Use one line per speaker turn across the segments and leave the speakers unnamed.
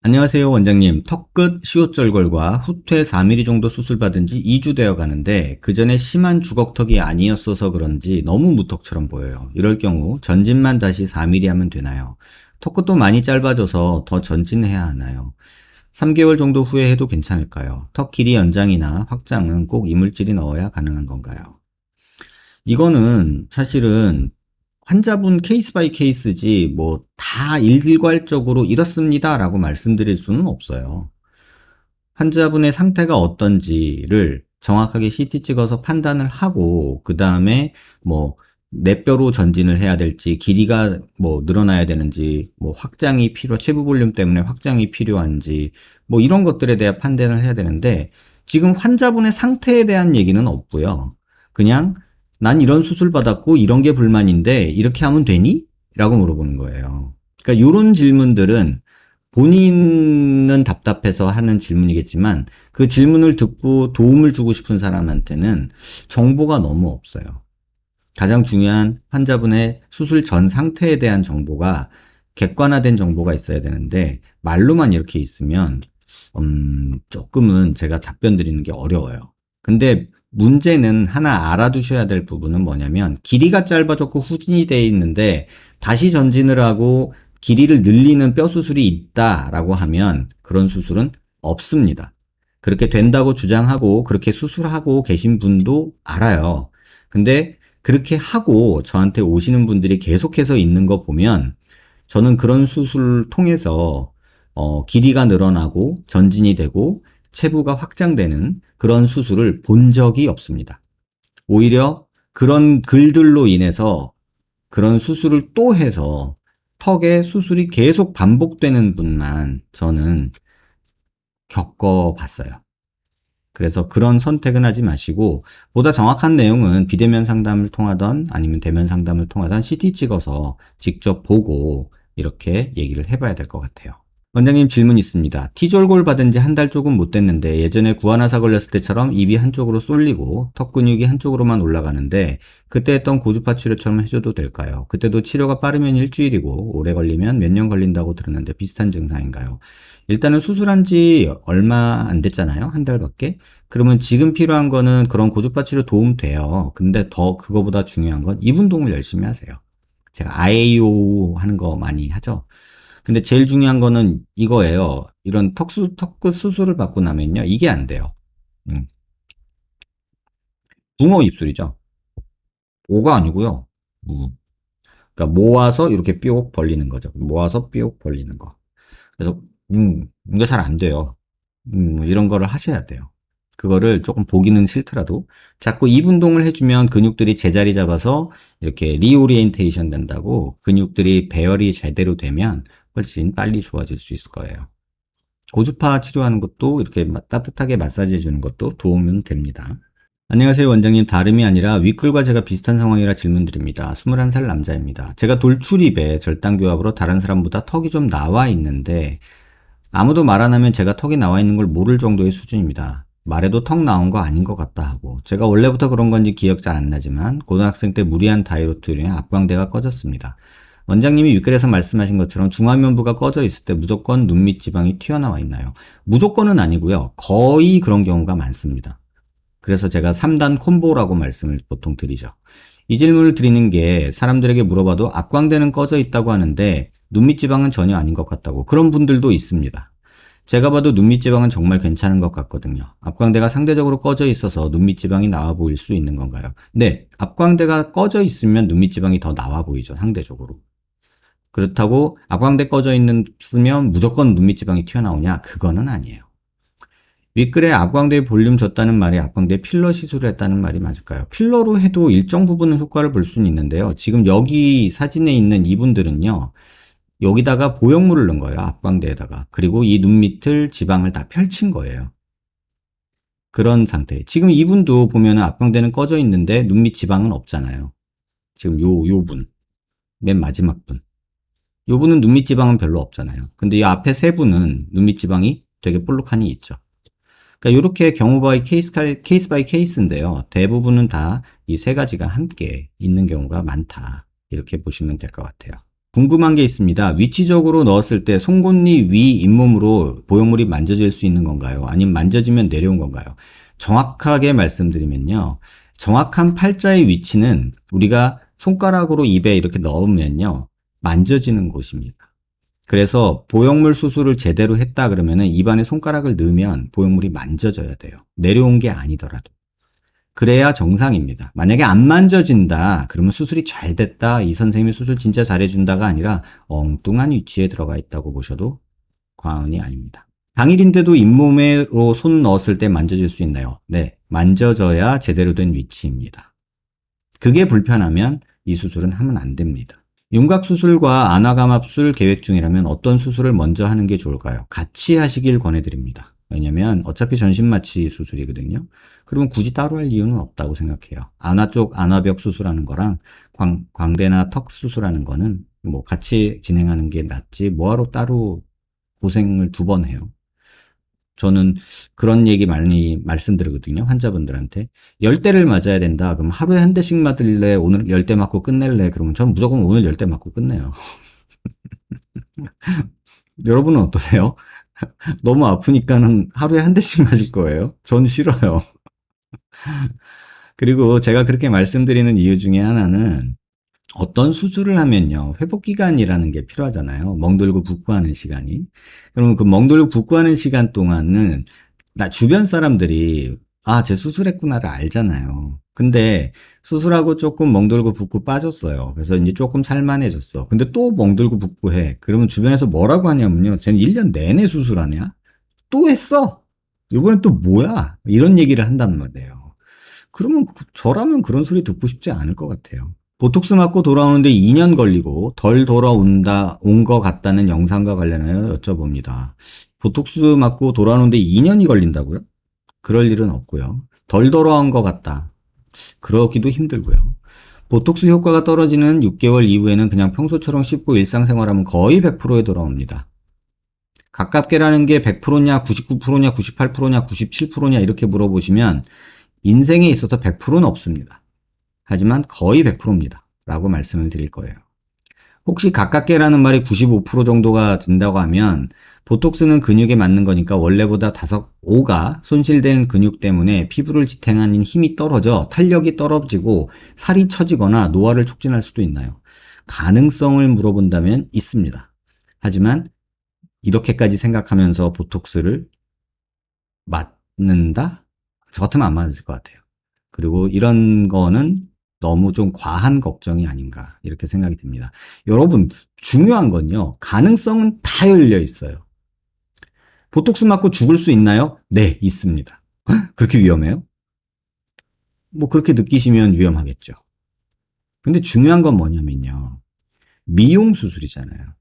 안녕하세요, 원장님. 턱끝 시옷절골과 후퇴 4mm 정도 수술받은 지 2주 되어 가는데 그 전에 심한 주걱턱이 아니었어서 그런지 너무 무턱처럼 보여요. 이럴 경우 전진만 다시 4mm 하면 되나요? 턱끝도 많이 짧아져서 더 전진해야 하나요? 3개월 정도 후에 해도 괜찮을까요? 턱 길이 연장이나 확장은 꼭 이물질이 넣어야 가능한 건가요? 이거는 사실은 환자분 케이스 바이 케이스지 뭐 다 일괄적으로 이렇습니다라고 말씀드릴 수는 없어요. 환자분의 상태가 어떤지를 정확하게 CT 찍어서 판단을 하고 그 다음에 뭐 몇 뼈로 전진을 해야 될지, 길이가 뭐 늘어나야 되는지, 뭐 확장이 체부 볼륨 때문에 확장이 필요한지, 뭐 이런 것들에 대한 판단을 해야 되는데 지금 환자분의 상태에 대한 얘기는 없고요. 그냥 난 이런 수술 받았고 이런 게 불만인데 이렇게 하면 되니? 라고 물어보는 거예요. 그러니까 이런 질문들은 본인은 답답해서 하는 질문이겠지만 그 질문을 듣고 도움을 주고 싶은 사람한테는 정보가 너무 없어요. 가장 중요한 환자분의 수술 전 상태에 대한 정보가 객관화된 정보가 있어야 되는데 말로만 이렇게 있으면 조금은 제가 답변 드리는 게 어려워요. 근데 문제는 하나 알아두셔야 될 부분은 뭐냐면 길이가 짧아졌고 후진이 돼 있는데 다시 전진을 하고 길이를 늘리는 뼈 수술이 있다라고 하면 그런 수술은 없습니다. 그렇게 된다고 주장하고 그렇게 수술하고 계신 분도 알아요. 근데 그렇게 하고 저한테 오시는 분들이 계속해서 있는 거 보면 저는 그런 수술을 통해서 길이가 늘어나고 전진이 되고 체부가 확장되는 그런 수술을 본 적이 없습니다. 오히려 그런 글들로 인해서 그런 수술을 또 해서 턱에 수술이 계속 반복되는 분만 저는 겪어봤어요. 그래서 그런 선택은 하지 마시고 보다 정확한 내용은 비대면 상담을 통하던 아니면 대면 상담을 통하던 CT 찍어서 직접 보고 이렇게 얘기를 해봐야 될 것 같아요. 원장님 질문 있습니다. T졸골 받은 지 한 달 조금 못 됐는데 예전에 구안화사 걸렸을 때처럼 입이 한쪽으로 쏠리고 턱 근육이 한쪽으로만 올라가는데 그때 했던 고주파 치료처럼 해줘도 될까요? 그때도 치료가 빠르면 일주일이고 오래 걸리면 몇 년 걸린다고 들었는데 비슷한 증상인가요? 일단은 수술한 지 얼마 안 됐잖아요. 한 달밖에. 그러면 지금 필요한 거는 그런 고주파 치료 도움 돼요. 근데 더 그거보다 중요한 건 입 운동을 열심히 하세요. 제가 IAO 하는 거 많이 하죠. 근데 제일 중요한 거는 이거예요. 이런 턱끝 수술을 받고 나면요. 이게 안 돼요. 붕어 입술이죠. 오가 아니고요. 그러니까 모아서 이렇게 삐옥 벌리는 거죠. 모아서 삐옥 벌리는 거. 그래서 이거 잘 안 돼요. 이런 거를 하셔야 돼요. 그거를 조금 보기는 싫더라도 자꾸 입 운동을 해주면 근육들이 제자리 잡아서 이렇게 리오리엔테이션 된다고 근육들이 배열이 제대로 되면 훨씬 빨리 좋아질 수 있을 거예요. 고주파 치료하는 것도 이렇게 따뜻하게 마사지 해주는 것도 도움은 됩니다. 안녕하세요, 원장님. 다름이 아니라 윗글과 제가 비슷한 상황이라 질문드립니다. 21살 남자입니다. 제가 돌출입에 절단교합으로 다른 사람보다 턱이 좀 나와 있는데 아무도 말 안 하면 제가 턱이 나와 있는 걸 모를 정도의 수준입니다. 말해도 턱 나온 거 아닌 것 같다 하고 제가 원래부터 그런 건지 기억 잘 안 나지만 고등학생 때 무리한 다이어트로 인해 앞광대가 꺼졌습니다. 원장님이 윗글에서 말씀하신 것처럼 중화면부가 꺼져 있을 때 무조건 눈 밑 지방이 튀어나와 있나요? 무조건은 아니고요. 거의 그런 경우가 많습니다. 그래서 제가 3단 콤보라고 말씀을 보통 드리죠. 이 질문을 드리는 게 사람들에게 물어봐도 앞광대는 꺼져 있다고 하는데 눈밑 지방은 전혀 아닌 것 같다고 그런 분들도 있습니다. 제가 봐도 눈밑 지방은 정말 괜찮은 것 같거든요. 앞광대가 상대적으로 꺼져 있어서 눈밑 지방이 나와 보일 수 있는 건가요? 네, 앞광대가 꺼져 있으면 눈밑 지방이 더 나와 보이죠, 상대적으로. 그렇다고 앞광대 꺼져 있으면 무조건 눈밑 지방이 튀어나오냐? 그거는 아니에요. 윗글에 앞광대에 볼륨 줬다는 말이 앞광대 필러 시술을 했다는 말이 맞을까요? 필러로 해도 일정 부분은 효과를 볼 수는 있는데요. 지금 여기 사진에 있는 이분들은요. 여기다가 보형물을 넣은 거예요. 앞광대에다가. 그리고 이 눈 밑을 지방을 다 펼친 거예요. 그런 상태. 지금 이분도 보면은 앞광대는 꺼져 있는데 눈 밑 지방은 없잖아요. 지금 요 분. 맨 마지막 분. 요 분은 눈 밑 지방은 별로 없잖아요. 근데 이 앞에 세 분은 눈 밑 지방이 되게 볼록하니 있죠. 그러니까 이렇게 경우 바이 케이스 바이 케이스인데요. 대부분은 다 이 세 가지가 함께 있는 경우가 많다. 이렇게 보시면 될 것 같아요. 궁금한 게 있습니다. 위치적으로 넣었을 때 송곳니 위 잇몸으로 보형물이 만져질 수 있는 건가요? 아니면 만져지면 내려온 건가요? 정확하게 말씀드리면요. 정확한 팔자의 위치는 우리가 손가락으로 입에 이렇게 넣으면요. 만져지는 곳입니다. 그래서 보형물 수술을 제대로 했다 그러면은 입안에 손가락을 넣으면 보형물이 만져져야 돼요. 내려온 게 아니더라도. 그래야 정상입니다. 만약에 안 만져진다, 그러면 수술이 잘 됐다, 이 선생님이 수술 진짜 잘해준다가 아니라 엉뚱한 위치에 들어가 있다고 보셔도 과언이 아닙니다. 당일인데도 잇몸으로 손 넣었을 때 만져질 수 있나요? 네, 만져져야 제대로 된 위치입니다. 그게 불편하면 이 수술은 하면 안 됩니다. 윤곽수술과 안화감압술 계획 중이라면 어떤 수술을 먼저 하는 게 좋을까요? 같이 하시길 권해드립니다. 왜냐면 어차피 전신마취 수술이거든요. 그러면 굳이 따로 할 이유는 없다고 생각해요. 안화 쪽 안화벽 수술하는 거랑 광대나 턱 수술하는 거는 뭐 같이 진행하는 게 낫지 뭐하러 따로 고생을 2번 해요. 저는 그런 얘기 많이 말씀드리거든요. 환자분들한테. 10대를 맞아야 된다. 그럼 하루에 한 대씩 맞을래? 오늘 10대 맞고 끝낼래? 그러면 저는 무조건 오늘 10대 맞고 끝내요. 여러분은 어떠세요? 너무 아프니까는 하루에 한 대씩 맞을 거예요? 전 싫어요. 그리고 제가 그렇게 말씀드리는 이유 중에 하나는 어떤 수술을 하면요. 회복기간이라는 게 필요하잖아요. 멍들고 붓고하는 시간이. 그러면 그 멍들고 붓고하는 시간 동안은 나 주변 사람들이 쟤 수술했구나를 알잖아요. 근데 수술하고 조금 멍들고 붓고 빠졌어요. 그래서 이제 조금 살만해졌어. 근데 또 멍들고 붓고 해. 그러면 주변에서 뭐라고 하냐면요. 쟤는 1년 내내 수술하냐? 또 했어? 이번엔 또 뭐야? 이런 얘기를 한단 말이에요. 그러면 저라면 그런 소리 듣고 싶지 않을 것 같아요. 보톡스 맞고 돌아오는데 2년 걸리고 덜 돌아온다, 온 것 같다는 영상과 관련하여 여쭤봅니다. 보톡스 맞고 돌아오는데 2년이 걸린다고요? 그럴 일은 없고요. 덜 돌아온 것 같다. 그러기도 힘들고요. 보톡스 효과가 떨어지는 6개월 이후에는 그냥 평소처럼 씹고 일상생활하면 거의 100%에 돌아옵니다. 가깝게라는 게 100%냐, 99%냐, 98%냐, 97%냐 이렇게 물어보시면 인생에 있어서 100%는 없습니다. 하지만 거의 100%입니다. 라고 말씀을 드릴 거예요. 혹시 가깝게라는 말이 95% 정도가 된다고 하면 보톡스는 근육에 맞는 거니까 원래보다 5가 손실된 근육 때문에 피부를 지탱하는 힘이 떨어져 탄력이 떨어지고 살이 처지거나 노화를 촉진할 수도 있나요? 가능성을 물어본다면 있습니다. 하지만 이렇게까지 생각하면서 보톡스를 맞는다? 저 같으면 안 맞을 것 같아요. 그리고 이런 거는 너무 좀 과한 걱정이 아닌가 이렇게 생각이 듭니다. 여러분 중요한 건요. 가능성은 다 열려 있어요. 보톡스 맞고 죽을 수 있나요? 네, 있습니다. 그렇게 위험해요? 뭐 그렇게 느끼시면 위험하겠죠. 근데 중요한 건 뭐냐면요. 미용 수술이잖아요.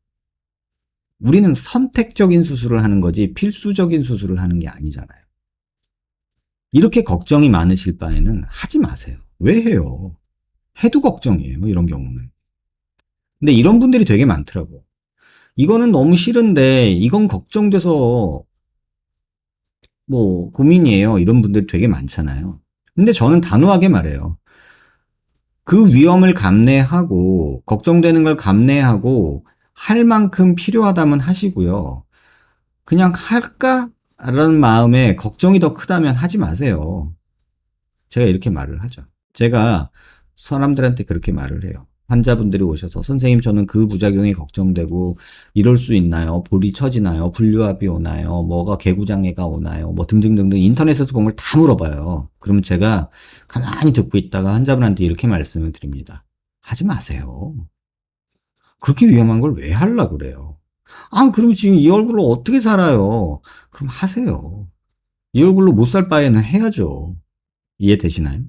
우리는 선택적인 수술을 하는 거지 필수적인 수술을 하는 게 아니잖아요. 이렇게 걱정이 많으실 바에는 하지 마세요. 왜 해요? 해도 걱정이에요. 이런 경우는. 근데 이런 분들이 되게 많더라고. 이거는 너무 싫은데 이건 걱정돼서 뭐 고민이에요. 이런 분들이 되게 많잖아요. 근데 저는 단호하게 말해요. 그 위험을 감내하고 걱정되는 걸 감내하고 할 만큼 필요하다면 하시고요. 그냥 할까? 라는 마음에 걱정이 더 크다면 하지 마세요. 제가 이렇게 말을 하죠. 제가 사람들한테 그렇게 말을 해요. 환자분들이 오셔서 선생님 저는 그 부작용이 걱정되고 이럴 수 있나요? 볼이 처지나요? 분류압이 오나요? 뭐가 개구장애가 오나요? 뭐 등등등등 인터넷에서 본 걸 다 물어봐요. 그러면 제가 가만히 듣고 있다가 환자분한테 이렇게 말씀을 드립니다. 하지 마세요. 그렇게 위험한 걸 왜 하려고 그래요? 그럼 지금 이 얼굴로 어떻게 살아요? 그럼 하세요. 이 얼굴로 못 살 바에는 해야죠. 이해되시나요?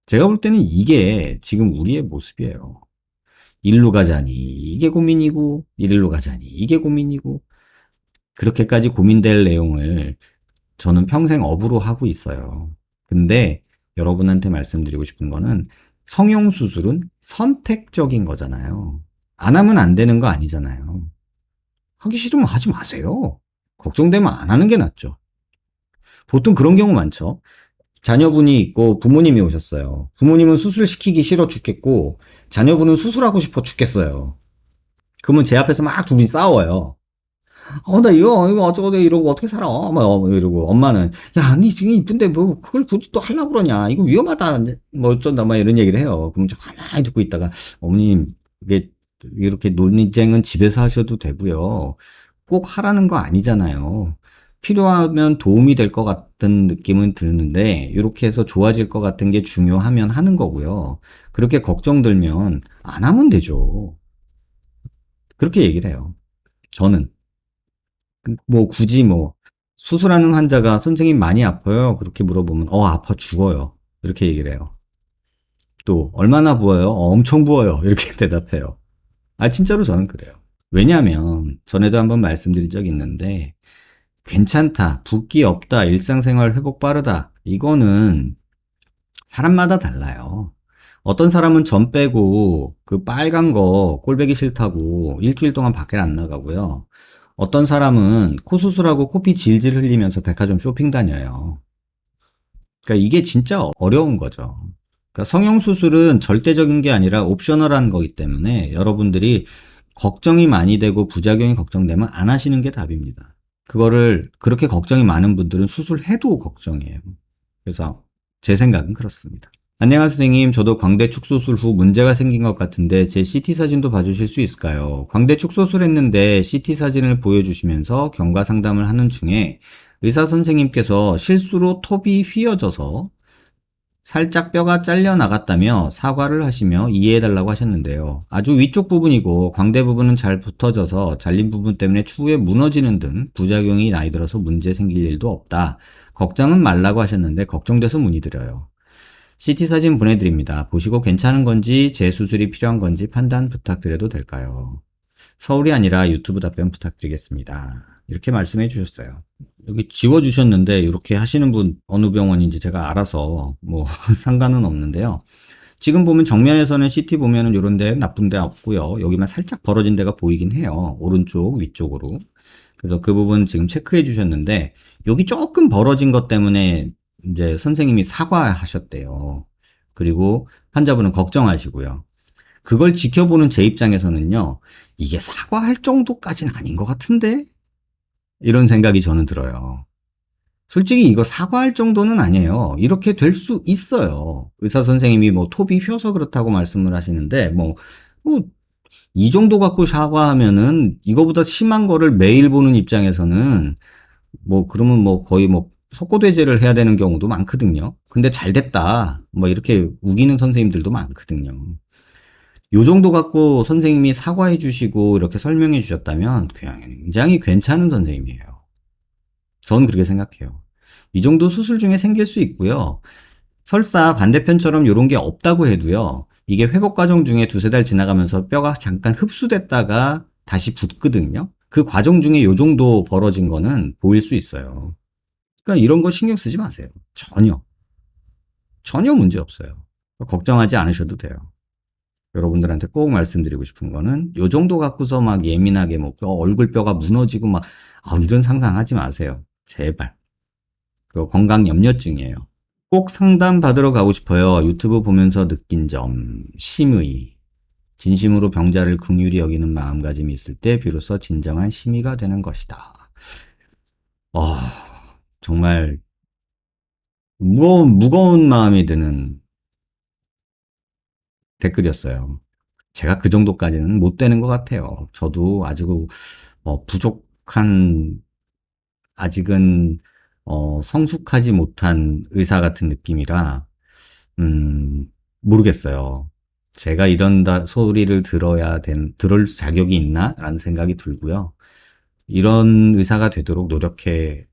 제가 볼 때는 이게 지금 우리의 모습이에요. 일로 가자니 이게 고민이고, 이리로 가자니 이게 고민이고, 그렇게까지 고민될 내용을 저는 평생 업으로 하고 있어요. 근데 여러분한테 말씀드리고 싶은 거는 성형수술은 선택적인 거잖아요. 안 하면 안 되는 거 아니잖아요. 하기 싫으면 하지 마세요. 걱정되면 안 하는 게 낫죠. 보통 그런 경우 많죠. 자녀분이 있고 부모님이 오셨어요. 부모님은 수술시키기 싫어 죽겠고 자녀분은 수술하고 싶어 죽겠어요. 그러면 제 앞에서 막 둘이 싸워요. 나 이거 어쩌고 이러고 어떻게 살아? 막 이러고 엄마는 야, 니 지금 이쁜데 뭐 그걸 굳이 또 하려고 그러냐? 이거 위험하다. 뭐 어쩐다 막 이런 얘기를 해요. 그럼 저 가만히 듣고 있다가 어머님 이게 이렇게 논쟁은 집에서 하셔도 되고요. 꼭 하라는 거 아니잖아요. 필요하면 도움이 될 것 같은 느낌은 드는데 이렇게 해서 좋아질 것 같은 게 중요하면 하는 거고요. 그렇게 걱정들면 안 하면 되죠. 그렇게 얘기를 해요. 저는. 뭐 굳이 뭐 수술하는 환자가 선생님 많이 아파요? 그렇게 물어보면 아파 죽어요. 이렇게 얘기를 해요. 또 얼마나 부어요? 엄청 부어요. 이렇게 대답해요. 진짜로 저는 그래요. 왜냐하면 전에도 한번 말씀드린 적이 있는데 괜찮다, 붓기 없다, 일상생활 회복 빠르다. 이거는 사람마다 달라요. 어떤 사람은 전 빼고 그 빨간 거 꼴배기 싫다고 일주일 동안 밖에 안 나가고요. 어떤 사람은 코 수술하고 코피 질질 흘리면서 백화점 쇼핑 다녀요. 그러니까 이게 진짜 어려운 거죠. 그러니까 성형수술은 절대적인 게 아니라 옵셔널한 거기 때문에 여러분들이 걱정이 많이 되고 부작용이 걱정되면 안 하시는 게 답입니다. 그거를 그렇게 걱정이 많은 분들은 수술해도 걱정이에요. 그래서 제 생각은 그렇습니다. 안녕하세요 선생님. 저도 광대 축소술 후 문제가 생긴 것 같은데 제 CT 사진도 봐주실 수 있을까요? 광대 축소술 했는데 CT 사진을 보여주시면서 경과 상담을 하는 중에 의사 선생님께서 실수로 톱이 휘어져서 살짝 뼈가 잘려 나갔다며 사과를 하시며 이해해달라고 하셨는데요. 아주 위쪽 부분이고 광대 부분은 잘 붙어져서 잘린 부분 때문에 추후에 무너지는 등 부작용이 나이 들어서 문제 생길 일도 없다. 걱정은 말라고 하셨는데 걱정돼서 문의드려요. CT 사진 보내드립니다. 보시고 괜찮은 건지 재수술이 필요한 건지 판단 부탁드려도 될까요? 서울이 아니라 유튜브 답변 부탁드리겠습니다. 이렇게 말씀해 주셨어요. 여기 지워주셨는데 이렇게 하시는 분 어느 병원인지 제가 알아서 뭐 상관은 없는데요. 지금 보면 정면에서는 CT 보면은 이런 데 나쁜 데 없고요. 여기만 살짝 벌어진 데가 보이긴 해요. 오른쪽 위쪽으로. 그래서 그 부분 지금 체크해 주셨는데 여기 조금 벌어진 것 때문에 이제 선생님이 사과하셨대요. 그리고 환자분은 걱정하시고요. 그걸 지켜보는 제 입장에서는요. 이게 사과할 정도까지는 아닌 것 같은데? 이런 생각이 저는 들어요. 솔직히 이거 사과할 정도는 아니에요. 이렇게 될 수 있어요. 의사 선생님이 뭐 톱이 휘어서 그렇다고 말씀을 하시는데 이 정도 갖고 사과하면은 이거보다 심한 거를 매일 보는 입장에서는 그러면 거의 석고대죄를 해야 되는 경우도 많거든요. 근데 잘 됐다. 이렇게 우기는 선생님들도 많거든요. 요 정도 갖고 선생님이 사과해 주시고 이렇게 설명해 주셨다면 굉장히 괜찮은 선생님이에요. 저는 그렇게 생각해요. 이 정도 수술 중에 생길 수 있고요. 설사 반대편처럼 이런 게 없다고 해도요. 이게 회복 과정 중에 두세 달 지나가면서 뼈가 잠깐 흡수됐다가 다시 붙거든요. 그 과정 중에 요 정도 벌어진 거는 보일 수 있어요. 그러니까 이런 거 신경 쓰지 마세요. 전혀 문제 없어요. 걱정하지 않으셔도 돼요. 여러분들한테 꼭 말씀드리고 싶은 거는 요 정도 갖고서 막 예민하게 얼굴뼈가 무너지고 이런 상상하지 마세요. 제발. 그거 건강 염려증이에요. 꼭 상담 받으러 가고 싶어요. 유튜브 보면서 느낀 점, 심의. 진심으로 병자를 긍휼히 여기는 마음가짐이 있을 때 비로소 진정한 심의가 되는 것이다. 정말 무거운 마음이 드는 댓글이었어요. 제가 그 정도까지는 못 되는 것 같아요. 저도 아주 부족한, 아직은 성숙하지 못한 의사 같은 느낌이라 모르겠어요. 제가 이런 소리를 들을 자격이 있나? 라는 생각이 들고요. 이런 의사가 되도록 노력해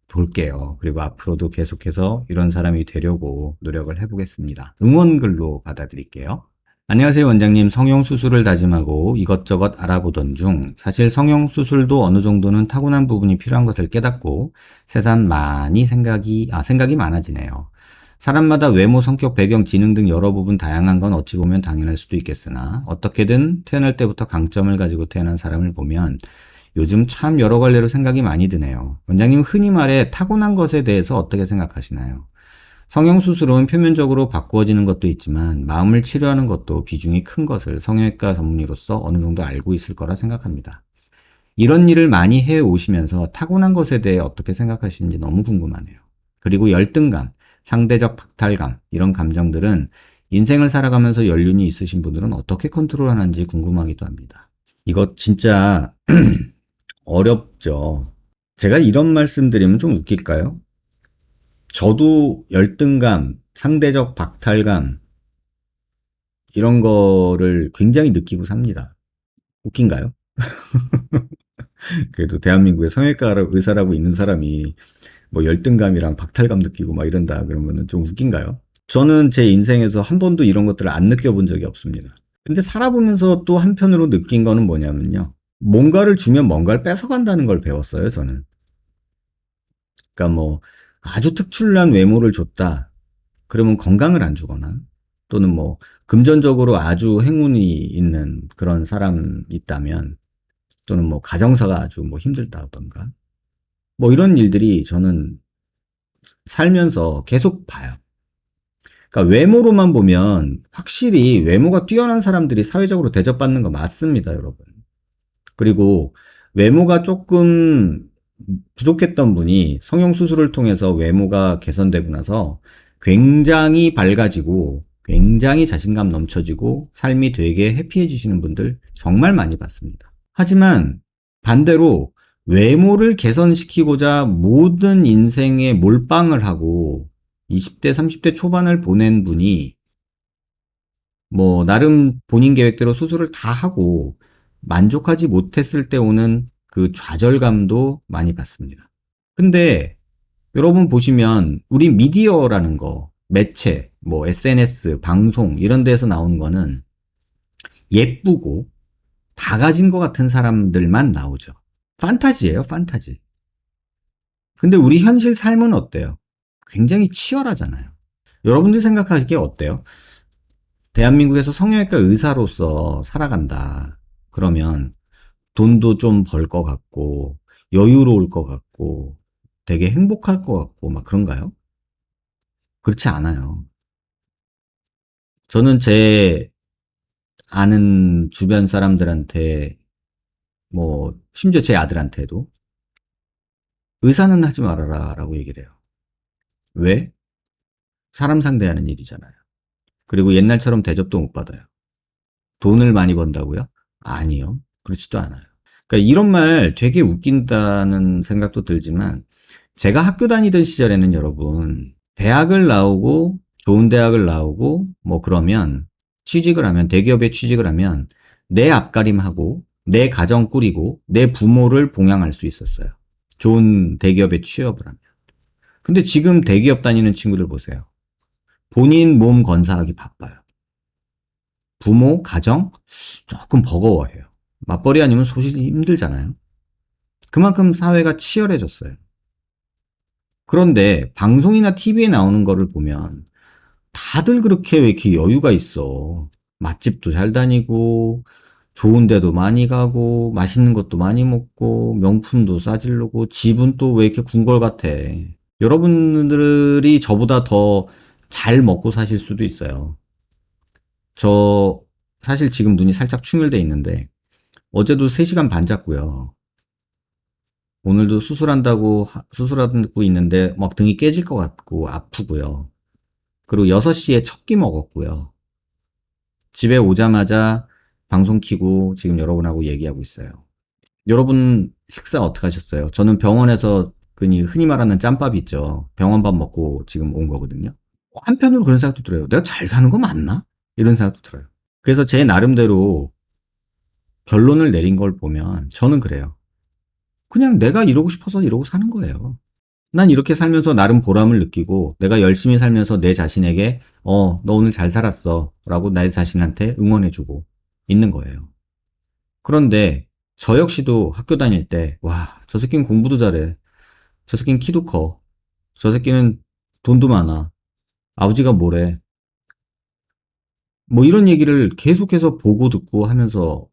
볼게요. 그리고 앞으로도 계속해서 이런 사람이 되려고 노력을 해보겠습니다. 응원글로 받아드릴게요. 안녕하세요 원장님. 성형수술을 다짐하고 이것저것 알아보던 중 사실 성형수술도 어느 정도는 타고난 부분이 필요한 것을 깨닫고 새삼 생각이 많아지네요. 사람마다 외모, 성격, 배경, 지능 등 여러 부분 다양한 건 어찌 보면 당연할 수도 있겠으나 어떻게든 태어날 때부터 강점을 가지고 태어난 사람을 보면 요즘 참 여러 갈래로 생각이 많이 드네요. 원장님 흔히 말해 타고난 것에 대해서 어떻게 생각하시나요? 성형수술은 표면적으로 바꾸어지는 것도 있지만 마음을 치료하는 것도 비중이 큰 것을 성형외과 전문의로서 어느 정도 알고 있을 거라 생각합니다. 이런 일을 많이 해 오시면서 타고난 것에 대해 어떻게 생각하시는지 너무 궁금하네요. 그리고 열등감, 상대적 박탈감, 이런 감정들은 인생을 살아가면서 연륜이 있으신 분들은 어떻게 컨트롤하는지 궁금하기도 합니다. 이거 진짜 어렵죠. 제가 이런 말씀 드리면 좀 웃길까요? 저도 열등감, 상대적 박탈감, 이런 거를 굉장히 느끼고 삽니다. 웃긴가요? 그래도 대한민국에 성형외과 의사라고 있는 사람이 뭐 열등감이랑 박탈감 느끼고 막 이런다 그러면은 좀 웃긴가요? 저는 제 인생에서 한 번도 이런 것들을 안 느껴본 적이 없습니다. 근데 살아보면서 또 한편으로 느낀 거는 뭐냐면요. 뭔가를 주면 뭔가를 뺏어간다는 걸 배웠어요, 저는. 그러니까 뭐 아주 특출난 외모를 줬다. 그러면 건강을 안 주거나 또는 뭐 금전적으로 아주 행운이 있는 그런 사람이 있다면 또는 뭐 가정사가 아주 뭐 힘들다던가 뭐 이런 일들이 저는 살면서 계속 봐요. 그러니까 외모로만 보면 확실히 외모가 뛰어난 사람들이 사회적으로 대접받는 거 맞습니다, 여러분. 그리고 외모가 조금 부족했던 분이 성형수술을 통해서 외모가 개선되고 나서 굉장히 밝아지고 굉장히 자신감 넘쳐지고 삶이 되게 해피해지시는 분들 정말 많이 봤습니다. 하지만 반대로 외모를 개선시키고자 모든 인생에 몰빵을 하고 20대, 30대 초반을 보낸 분이 뭐 나름 본인 계획대로 수술을 다 하고 만족하지 못했을 때 오는 그 좌절감도 많이 받습니다. 근데 여러분 보시면 우리 미디어라는 거, 매체, 뭐 SNS, 방송 이런 데서 나오는 거는 예쁘고 다 가진 것 같은 사람들만 나오죠. 판타지예요, 판타지. 근데 우리 현실 삶은 어때요? 굉장히 치열하잖아요. 여러분들 생각하기에 어때요? 대한민국에서 성형외과 의사로서 살아간다. 그러면 돈도 좀 벌 것 같고, 여유로울 것 같고, 되게 행복할 것 같고, 막 그런가요? 그렇지 않아요. 저는 제 아는 주변 사람들한테, 뭐, 심지어 제 아들한테도 의사는 하지 말아라 라고 얘기를 해요. 왜? 사람 상대하는 일이잖아요. 그리고 옛날처럼 대접도 못 받아요. 돈을 많이 번다고요? 아니요. 그렇지도 않아요. 그러니까 이런 말 되게 웃긴다는 생각도 들지만 제가 학교 다니던 시절에는 여러분 대학을 나오고 좋은 대학을 나오고 뭐 그러면 취직을 하면 대기업에 취직을 하면 내 앞가림하고 내 가정 꾸리고 내 부모를 봉양할 수 있었어요. 좋은 대기업에 취업을 하면. 근데 지금 대기업 다니는 친구들 보세요. 본인 몸 건사하기 바빠요. 부모, 가정 조금 버거워해요. 맞벌이 아니면 소실이 힘들잖아요. 그만큼 사회가 치열해졌어요. 그런데 방송이나 TV에 나오는 거를 보면 다들 그렇게 왜 이렇게 여유가 있어. 맛집도 잘 다니고, 좋은 데도 많이 가고, 맛있는 것도 많이 먹고, 명품도 싸지르고, 집은 또 왜 이렇게 궁궐 같아. 여러분들이 저보다 더 잘 먹고 사실 수도 있어요. 저 사실 지금 눈이 살짝 충혈돼 있는데, 어제도 3시간 반 잤고요. 오늘도 수술하고 있는데 막 등이 깨질 것 같고 아프고요. 그리고 6시에 첫 끼 먹었고요. 집에 오자마자 방송 키고 지금 여러분하고 얘기하고 있어요. 여러분 식사 어떻게 하셨어요? 저는 병원에서 흔히 말하는 짬밥 있죠. 병원밥 먹고 지금 온 거거든요. 한편으로 그런 생각도 들어요. 내가 잘 사는 거 맞나? 이런 생각도 들어요. 그래서 제 나름대로 결론을 내린 걸 보면 저는 그래요. 그냥 내가 이러고 싶어서 이러고 사는 거예요. 난 이렇게 살면서 나름 보람을 느끼고 내가 열심히 살면서 내 자신에게 너 오늘 잘 살았어 라고 내 자신한테 응원해주고 있는 거예요. 그런데 저 역시도 학교 다닐 때 와, 저 새끼는 공부도 잘해. 저 새끼는 키도 커. 저 새끼는 돈도 많아. 아버지가 뭐래. 뭐 이런 얘기를 계속해서 보고 듣고 하면서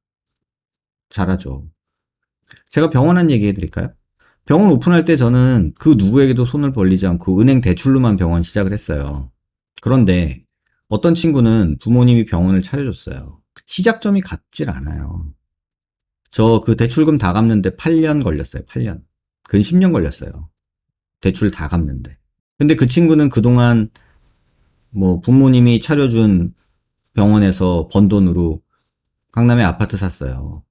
자라죠. 제가 병원 한 얘기 해드릴까요? 병원 오픈할 때 저는 그 누구에게도 손을 벌리지 않고 은행 대출로만 병원 시작을 했어요. 그런데 어떤 친구는 부모님이 병원을 차려줬어요. 시작점이 같질 않아요. 저 그 대출금 다 갚는데 8년 걸렸어요. 8년. 근 10년 걸렸어요. 대출 다 갚는데. 근데 그 친구는 그동안 뭐 부모님이 차려준 병원에서 번 돈으로 강남에 아파트 샀어요.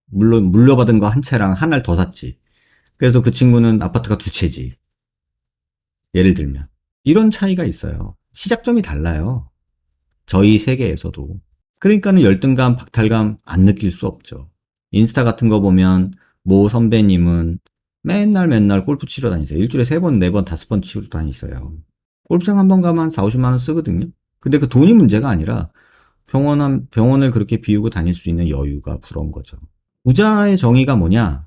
물론 물려받은 거 한 채랑 하나를 더 샀지. 그래서 그 친구는 아파트가 두 채지. 예를 들면. 이런 차이가 있어요. 시작점이 달라요. 저희 세계에서도. 그러니까는 열등감, 박탈감 안 느낄 수 없죠. 인스타 같은 거 보면 모 선배님은 맨날 골프 치러 다니세요. 일주일에 3번, 4번, 5번 치러 다니세요. 골프장 한 번 가면 한 4, 50만 원 쓰거든요. 근데 그 돈이 문제가 아니라 병원을 그렇게 비우고 다닐 수 있는 여유가 부러운 거죠. 부자의 정의가 뭐냐?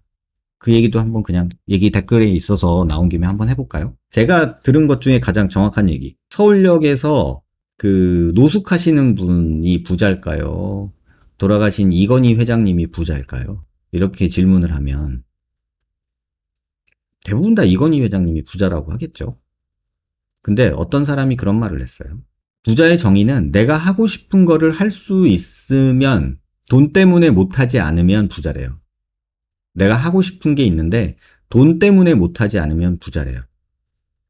그 얘기도 한번 그냥 얘기 댓글에 있어서 나온 김에 한번 해볼까요? 제가 들은 것 중에 가장 정확한 얘기. 서울역에서 그 노숙하시는 분이 부자일까요? 돌아가신 이건희 회장님이 부자일까요? 이렇게 질문을 하면 대부분 다 이건희 회장님이 부자라고 하겠죠. 근데 어떤 사람이 그런 말을 했어요. 부자의 정의는 내가 하고 싶은 거를 할 수 있으면 돈 때문에 못하지 않으면 부자래요. 내가 하고 싶은 게 있는데 돈 때문에 못하지 않으면 부자래요.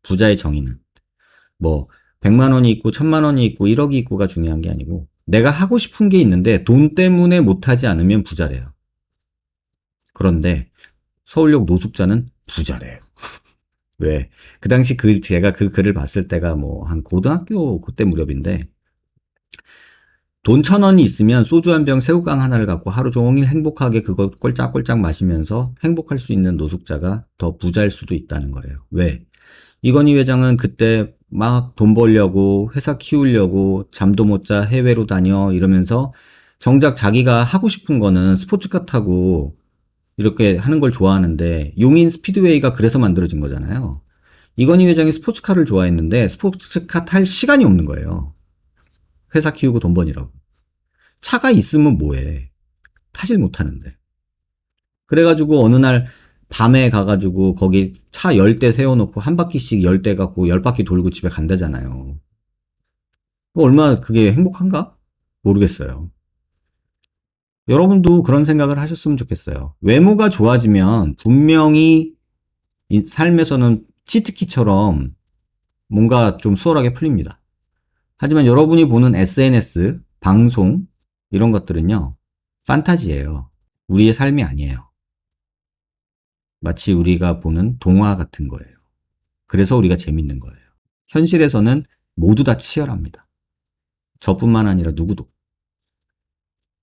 부자의 정의는. 뭐 100만 원이 있고 1000만 원이 있고 1억이 있고가 중요한 게 아니고 내가 하고 싶은 게 있는데 돈 때문에 못하지 않으면 부자래요. 그런데 서울역 노숙자는 부자래요. 왜? 그 당시 제가 그 글을 봤을 때가 뭐 한 고등학교 그때 무렵인데 돈 1,000원이 있으면 소주 한 병 새우깡 하나를 갖고 하루 종일 행복하게 그거 꼴짝꼴짝 마시면서 행복할 수 있는 노숙자가 더 부자일 수도 있다는 거예요. 왜? 이건희 회장은 그때 막 돈 벌려고 회사 키우려고 잠도 못 자 해외로 다녀 이러면서 정작 자기가 하고 싶은 거는 스포츠카 타고 이렇게 하는 걸 좋아하는데 용인 스피드웨이가 그래서 만들어진 거잖아요. 이건희 회장이 스포츠카를 좋아했는데 스포츠카 탈 시간이 없는 거예요. 회사 키우고 돈 버니라고. 차가 있으면 뭐해. 타질 못하는데. 그래가지고 어느 날 밤에 가가지고 거기 차 10대 세워놓고 한 바퀴씩 10대 갖고 10바퀴 돌고 집에 간다잖아요. 얼마나 그게 행복한가? 모르겠어요. 여러분도 그런 생각을 하셨으면 좋겠어요. 외모가 좋아지면 분명히 삶에서는 치트키처럼 뭔가 좀 수월하게 풀립니다. 하지만 여러분이 보는 SNS, 방송 이런 것들은요. 판타지예요. 우리의 삶이 아니에요. 마치 우리가 보는 동화 같은 거예요. 그래서 우리가 재밌는 거예요. 현실에서는 모두 다 치열합니다. 저뿐만 아니라 누구도.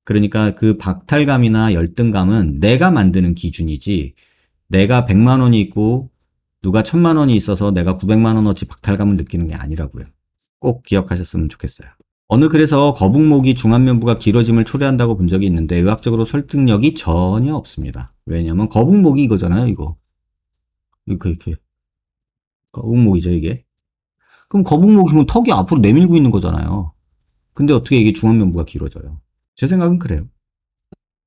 그러니까 그 박탈감이나 열등감은 내가 만드는 기준이지 내가 100만 원이 있고 누가 1000만 원이 있어서 내가 900만 원어치 박탈감을 느끼는 게 아니라고요. 꼭 기억하셨으면 좋겠어요. 어느 글에서 거북목이 중안면부가 길어짐을 초래한다고 본 적이 있는데 의학적으로 설득력이 전혀 없습니다. 왜냐면 거북목이 이거잖아요, 이거. 이렇게. 거북목이죠, 이게. 그럼 거북목이면 턱이 앞으로 내밀고 있는 거잖아요. 근데 어떻게 이게 중안면부가 길어져요? 제 생각은 그래요.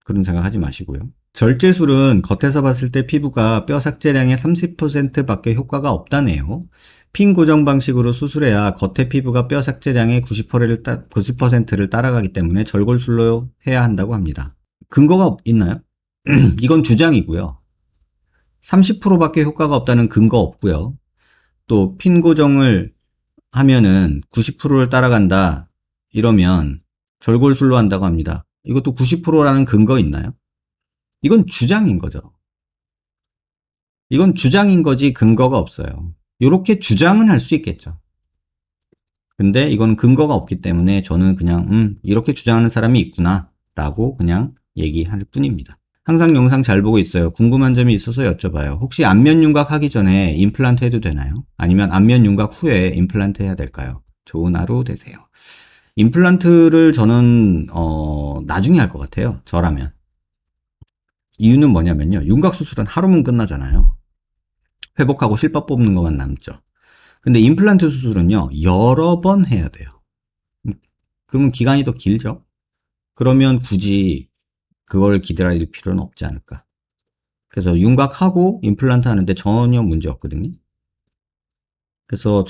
그런 생각 하지 마시고요. 절제술은 겉에서 봤을 때 피부가 뼈 삭제량의 30%밖에 효과가 없다네요. 핀 고정 방식으로 수술해야 겉의 피부가 뼈 삭제량의 90%를 따라가기 때문에 절골술로 해야 한다고 합니다. 근거가 있나요? 이건 주장이고요. 30%밖에 효과가 없다는 근거 없고요. 또 핀 고정을 하면은 90%를 따라간다 이러면 절골술로 한다고 합니다. 이것도 90%라는 근거 있나요? 이건 주장인 거죠. 이건 주장인 거지 근거가 없어요. 이렇게 주장은 할 수 있겠죠. 근데 이건 근거가 없기 때문에 저는 그냥 이렇게 주장하는 사람이 있구나 라고 그냥 얘기할 뿐입니다. 항상 영상 잘 보고 있어요. 궁금한 점이 있어서 여쭤봐요. 혹시 안면 윤곽 하기 전에 임플란트 해도 되나요? 아니면 안면 윤곽 후에 임플란트 해야 될까요? 좋은 하루 되세요. 임플란트를 저는 나중에 할 것 같아요. 저라면. 이유는 뭐냐면요. 윤곽 수술은 하루면 끝나잖아요. 회복하고 실밥 뽑는 것만 남죠. 근데 임플란트 수술은요. 여러 번 해야 돼요. 그러면 기간이 더 길죠. 그러면 굳이 그걸 기다릴 필요는 없지 않을까. 그래서 윤곽하고 임플란트 하는데 전혀 문제 없거든요. 그래서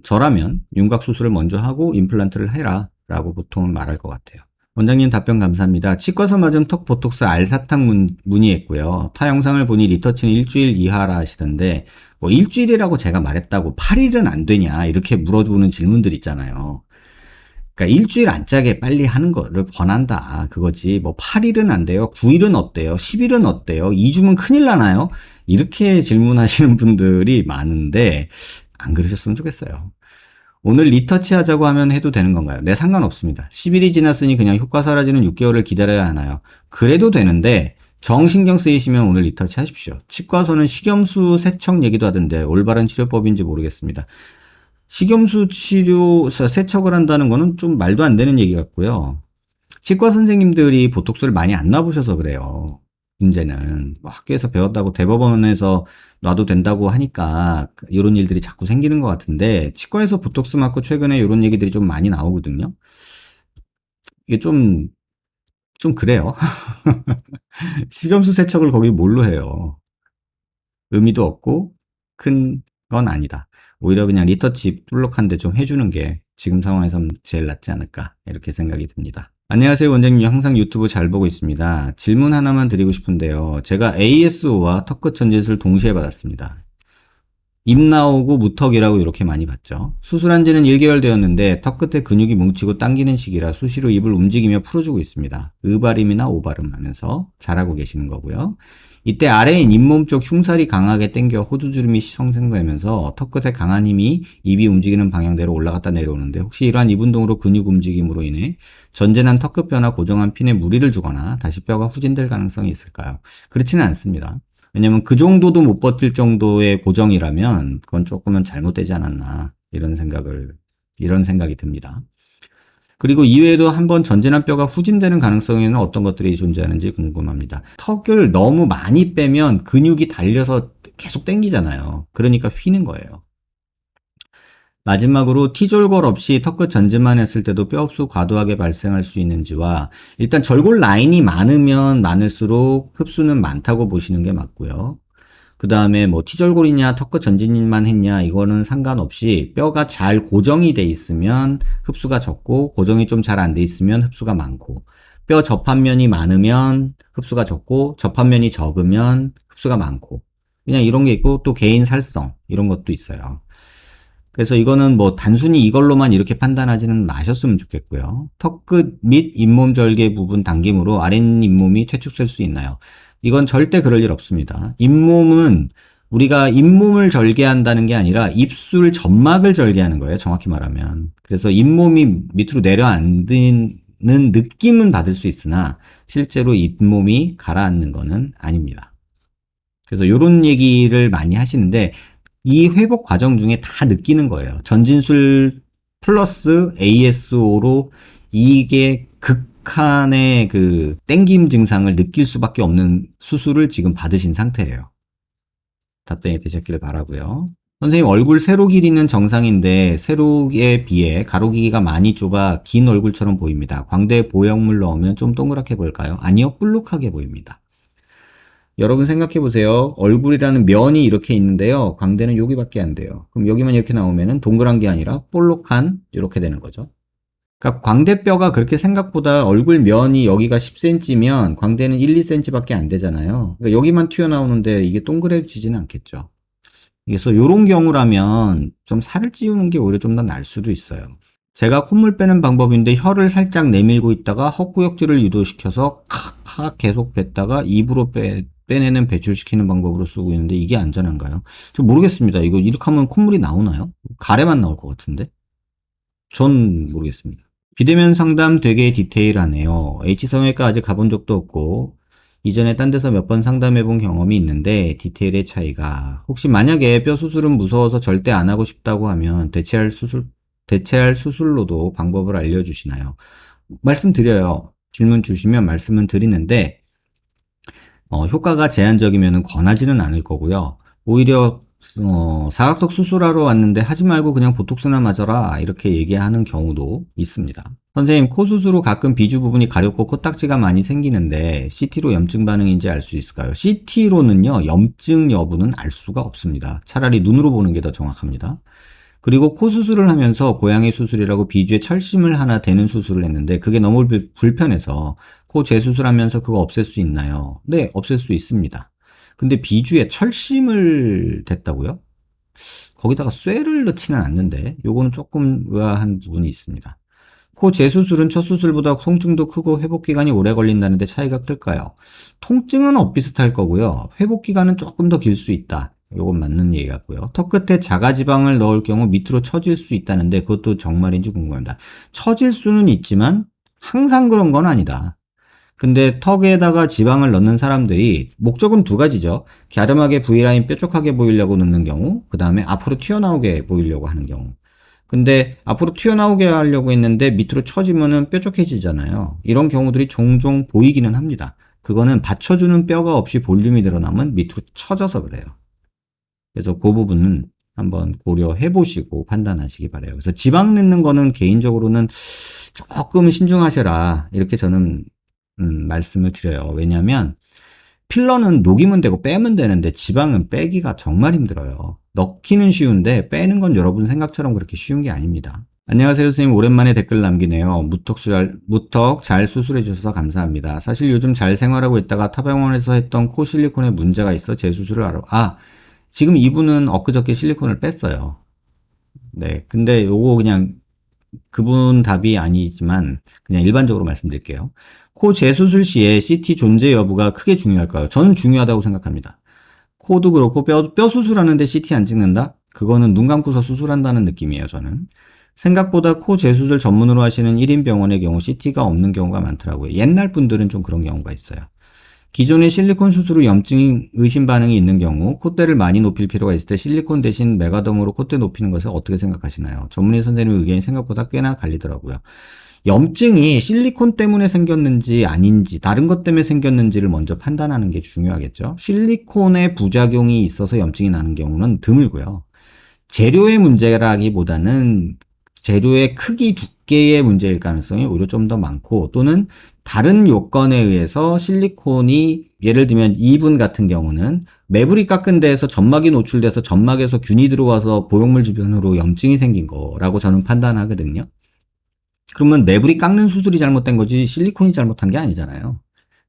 저라면 윤곽 수술을 먼저 하고 임플란트를 해라 라고 보통 말할 것 같아요. 원장님 답변 감사합니다. 치과에서 맞은 턱 보톡스 알사탕 문의했고요. 타 영상을 보니 리터치는 일주일 이하라 하시던데 뭐 일주일이라고 제가 말했다고 8일은 안 되냐 이렇게 물어보는 질문들 있잖아요. 그러니까 일주일 안짝에 빨리 하는 거를 권한다 그거지. 뭐 8일은 안 돼요, 9일은 어때요, 10일은 어때요, 2주면 큰일 나나요, 이렇게 질문하시는 분들이 많은데 안 그러셨으면 좋겠어요. 오늘 리터치 하자고 하면 해도 되는 건가요? 네, 상관없습니다. 10일이 지났으니 그냥 효과 사라지는 6개월을 기다려야 하나요? 그래도 되는데 정신경 쓰이시면 오늘 리터치 하십시오. 치과에서는 식염수 세척 얘기도 하던데 올바른 치료법인지 모르겠습니다. 식염수 치료, 세척을 한다는 거는 좀 말도 안 되는 얘기 같고요. 치과 선생님들이 보톡스를 많이 안 놔보셔서 그래요. 이제는 뭐 학교에서 배웠다고 대법원에서 놔도 된다고 하니까 이런 일들이 자꾸 생기는 것 같은데 치과에서 보톡스 맞고 최근에 이런 얘기들이 좀 많이 나오거든요. 이게 좀 그래요. 식염수 세척을 거기 뭘로 해요? 의미도 없고 큰 건 아니다. 오히려 그냥 리터치 볼록한데 좀 해주는 게 지금 상황에선 제일 낫지 않을까 이렇게 생각이 듭니다. 안녕하세요 원장님, 항상 유튜브 잘 보고 있습니다. 질문 하나만 드리고 싶은데요. 제가 ASO와 턱끝 전짓을 동시에 받았습니다. 입 나오고 무턱이라고 이렇게 많이 봤죠. 수술한 지는 1개월 되었는데 턱끝에 근육이 뭉치고 당기는 시기라 수시로 입을 움직이며 풀어주고 있습니다. 의발음이나 오발음 하면서 잘하고 계시는 거고요. 이때 아래인 잇몸 쪽 흉살이 강하게 당겨 호두주름이 형성되면서 턱끝에 강한 힘이 입이 움직이는 방향대로 올라갔다 내려오는데 혹시 이러한 입 운동으로 근육 움직임으로 인해 전진한 턱끝 뼈나 고정한 핀에 무리를 주거나 다시 뼈가 후진될 가능성이 있을까요? 그렇지는 않습니다. 왜냐면 그 정도도 못 버틸 정도의 고정이라면 그건 조금은 잘못되지 않았나 이런 생각이 듭니다. 그리고 이외에도 한번 전진한 뼈가 후진되는 가능성에는 어떤 것들이 존재하는지 궁금합니다. 턱을 너무 많이 빼면 근육이 달려서 계속 당기잖아요. 그러니까 휘는 거예요. 마지막으로 T졸골 없이 턱끝 전진만 했을 때도 뼈 흡수 과도하게 발생할 수 있는지와, 일단 절골 라인이 많으면 많을수록 흡수는 많다고 보시는 게 맞고요. 그 다음에 뭐 T절골이냐 턱끝 전진만 했냐 이거는 상관없이 뼈가 잘 고정이 돼 있으면 흡수가 적고, 고정이 좀 잘 안 돼 있으면 흡수가 많고, 뼈 접합면이 많으면 흡수가 적고 접합면이 적으면 흡수가 많고, 그냥 이런 게 있고 또 개인 살성 이런 것도 있어요. 그래서 이거는 뭐 단순히 이걸로만 이렇게 판단하지는 마셨으면 좋겠고요. 턱끝 및 잇몸 절개 부분 당김으로 아랫잇몸이 퇴축될 수 있나요? 이건 절대 그럴 일 없습니다. 잇몸은 우리가 잇몸을 절개한다는 게 아니라 입술 점막을 절개하는 거예요, 정확히 말하면. 그래서 잇몸이 밑으로 내려앉는 느낌은 받을 수 있으나 실제로 잇몸이 가라앉는 거는 아닙니다. 그래서 이런 얘기를 많이 하시는데 이 회복 과정 중에 다 느끼는 거예요. 전진술 플러스 ASO로 이게 극한의 그 땡김 증상을 느낄 수밖에 없는 수술을 지금 받으신 상태예요. 답변이 되셨길 바라고요. 선생님, 얼굴 세로 길이는 정상인데 세로에 비해 가로 길이가 많이 좁아 긴 얼굴처럼 보입니다. 광대에 보형물 넣으면 좀 동그랗게 보일까요? 아니요, 볼록하게 보입니다. 여러분 생각해 보세요. 얼굴이라는 면이 이렇게 있는데요. 광대는 여기밖에 안 돼요. 그럼 여기만 이렇게 나오면은 동그란 게 아니라 볼록한 이렇게 되는 거죠. 그러니까 광대뼈가 그렇게 생각보다 얼굴 면이 여기가 10cm면 광대는 1, 2cm밖에 안 되잖아요. 그러니까 여기만 튀어나오는데 이게 동그래지지는 않겠죠. 그래서 이런 경우라면 좀 살을 찌우는 게 오히려 좀 더 나을 수도 있어요. 제가 콧물 빼는 방법인데 혀를 살짝 내밀고 있다가 헛구역질을 유도시켜서 칵칵 계속 뱉다가 입으로 빼내는 배출시키는 방법으로 쓰고 있는데 이게 안전한가요? 저 모르겠습니다. 이거 이렇게 하면 콧물이 나오나요? 가래만 나올 것 같은데? 전 모르겠습니다. 비대면 상담 되게 디테일하네요. H성형외과 아직 가본 적도 없고 이전에 딴 데서 몇 번 상담해 본 경험이 있는데 디테일의 차이가, 혹시 만약에 뼈 수술은 무서워서 절대 안 하고 싶다고 하면 대체할 수술로도 방법을 알려주시나요? 말씀드려요. 질문 주시면 말씀은 드리는데 효과가 제한적이면 권하지는 않을 거고요. 오히려 사각턱 수술하러 왔는데 하지 말고 그냥 보톡스나 맞아라 이렇게 얘기하는 경우도 있습니다. 선생님, 코 수술 후 가끔 비주 부분이 가렵고 코딱지가 많이 생기는데 CT로 염증 반응인지 알 수 있을까요? CT로는요, 염증 여부는 알 수가 없습니다. 차라리 눈으로 보는 게 더 정확합니다. 그리고 코 수술을 하면서 고양이 수술이라고 비주에 철심을 하나 대는 수술을 했는데 그게 너무 불편해서 코 재수술하면서 그거 없앨 수 있나요? 네, 없앨 수 있습니다. 근데 비주에 철심을 댔다고요? 거기다가 쇠를 넣지는 않는데 요거는 조금 의아한 부분이 있습니다. 코 재수술은 첫 수술보다 통증도 크고 회복 기간이 오래 걸린다는데 차이가 클까요? 통증은 엇비슷할 거고요. 회복 기간은 조금 더 길 수 있다. 요건 맞는 얘기 같고요. 턱 끝에 자가지방을 넣을 경우 밑으로 처질 수 있다는데 그것도 정말인지 궁금합니다. 처질 수는 있지만 항상 그런 건 아니다. 근데 턱에다가 지방을 넣는 사람들이 목적은 두 가지죠. 갸름하게 V라인 뾰족하게 보이려고 넣는 경우, 그 다음에 앞으로 튀어나오게 보이려고 하는 경우. 근데 앞으로 튀어나오게 하려고 했는데 밑으로 처지면은 뾰족해지잖아요. 이런 경우들이 종종 보이기는 합니다. 그거는 받쳐주는 뼈가 없이 볼륨이 늘어나면 밑으로 처져서 그래요. 그래서 그 부분은 한번 고려해 보시고 판단하시기 바래요. 그래서 지방 넣는 거는 개인적으로는 조금 신중하셔라. 이렇게 저는 말씀을 드려요. 왜냐하면 필러는 녹이면 되고 빼면 되는데 지방은 빼기가 정말 힘들어요. 넣기는 쉬운데 빼는 건 여러분 생각처럼 그렇게 쉬운 게 아닙니다. 안녕하세요 선생님, 오랜만에 댓글 남기네요. 무턱 잘 수술해 주셔서 감사합니다. 사실 요즘 잘 생활하고 있다가 타병원에서 했던 코 실리콘에 문제가 있어 재수술을 하러 지금 이분은 엊그저께 실리콘을 뺐어요. 네, 근데 요거 그냥 그분 답이 아니지만 그냥 일반적으로 말씀드릴게요. 코 재수술 시에 CT 존재 여부가 크게 중요할까요? 저는 중요하다고 생각합니다. 코도 그렇고 뼈 수술하는데 CT 안 찍는다? 그거는 눈 감고서 수술한다는 느낌이에요, 저는. 생각보다 코 재수술 전문으로 하시는 1인 병원의 경우 CT가 없는 경우가 많더라고요. 옛날 분들은 좀 그런 경우가 있어요. 기존의 실리콘 수술 후 염증 의심 반응이 있는 경우 콧대를 많이 높일 필요가 있을 때 실리콘 대신 메가덤으로 콧대 높이는 것을 어떻게 생각하시나요? 전문의 선생님 의견이 생각보다 꽤나 갈리더라고요. 염증이 실리콘 때문에 생겼는지 아닌지 다른 것 때문에 생겼는지를 먼저 판단하는 게 중요하겠죠. 실리콘의 부작용이 있어서 염증이 나는 경우는 드물고요. 재료의 문제라기보다는 재료의 크기 두께의 문제일 가능성이 오히려 좀 더 많고, 또는 다른 요건에 의해서 실리콘이, 예를 들면 이분 같은 경우는 매부리 깎은 데에서 점막이 노출돼서 점막에서 균이 들어와서 보형물 주변으로 염증이 생긴 거라고 저는 판단하거든요. 그러면 매부리 깎는 수술이 잘못된 거지 실리콘이 잘못한 게 아니잖아요.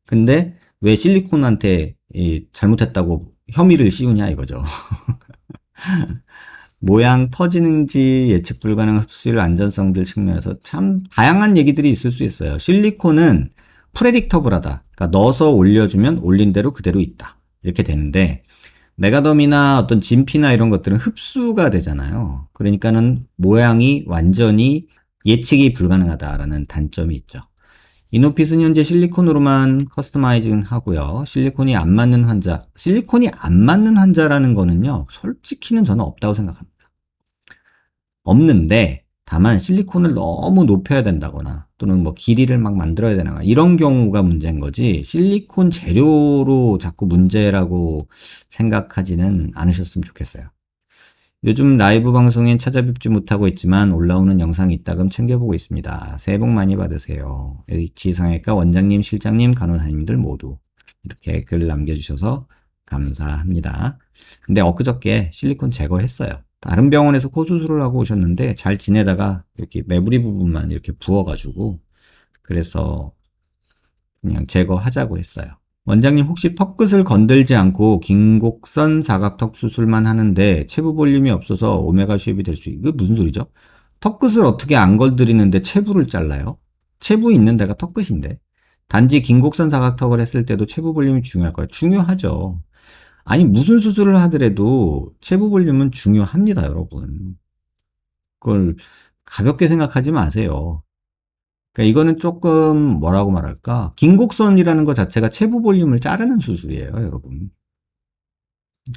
근데 왜 실리콘한테 잘못했다고 혐의를 씌우냐 이거죠. 모양 터지는지 예측 불가능한 흡수율 안전성들 측면에서 참 다양한 얘기들이 있을 수 있어요. 실리콘은 프레딕터블하다. 그러니까 넣어서 올려주면 올린 대로 그대로 있다. 이렇게 되는데 메가덤이나 어떤 진피나 이런 것들은 흡수가 되잖아요. 그러니까는 모양이 완전히 예측이 불가능하다라는 단점이 있죠. 이노핏은 현재 실리콘으로만 커스터마이징 하고요. 실리콘이 안 맞는 환자라는 거는요, 솔직히는 저는 없다고 생각합니다. 없는데, 다만 실리콘을 너무 높여야 된다거나, 또는 뭐 길이를 막 만들어야 되나, 이런 경우가 문제인 거지, 실리콘 재료로 자꾸 문제라고 생각하지는 않으셨으면 좋겠어요. 요즘 라이브 방송엔 찾아뵙지 못하고 있지만 올라오는 영상이 있다금 챙겨보고 있습니다. 새해 복 많이 받으세요. H성형외과 원장님, 실장님, 간호사님들 모두 이렇게 글 남겨주셔서 감사합니다. 근데 엊그저께 실리콘 제거했어요. 다른 병원에서 코 수술을 하고 오셨는데 잘 지내다가 이렇게 매부리 부분만 이렇게 부어가지고 그래서 그냥 제거하자고 했어요. 원장님, 혹시 턱끝을 건들지 않고 긴곡선 사각턱 수술만 하는데 체부 볼륨이 없어서 오메가 쉐입이 될 수, 이게 무슨 소리죠? 턱끝을 어떻게 안 건드리는데 체부를 잘라요? 체부 있는 데가 턱끝인데. 단지 긴곡선 사각턱을 했을 때도 체부 볼륨이 중요할까요? 중요하죠. 아니, 무슨 수술을 하더라도 체부 볼륨은 중요합니다, 여러분. 그걸 가볍게 생각하지 마세요. 그러니까 이거는 조금 뭐라고 말할까? 긴곡선이라는 것 자체가 체부 볼륨을 자르는 수술이에요, 여러분.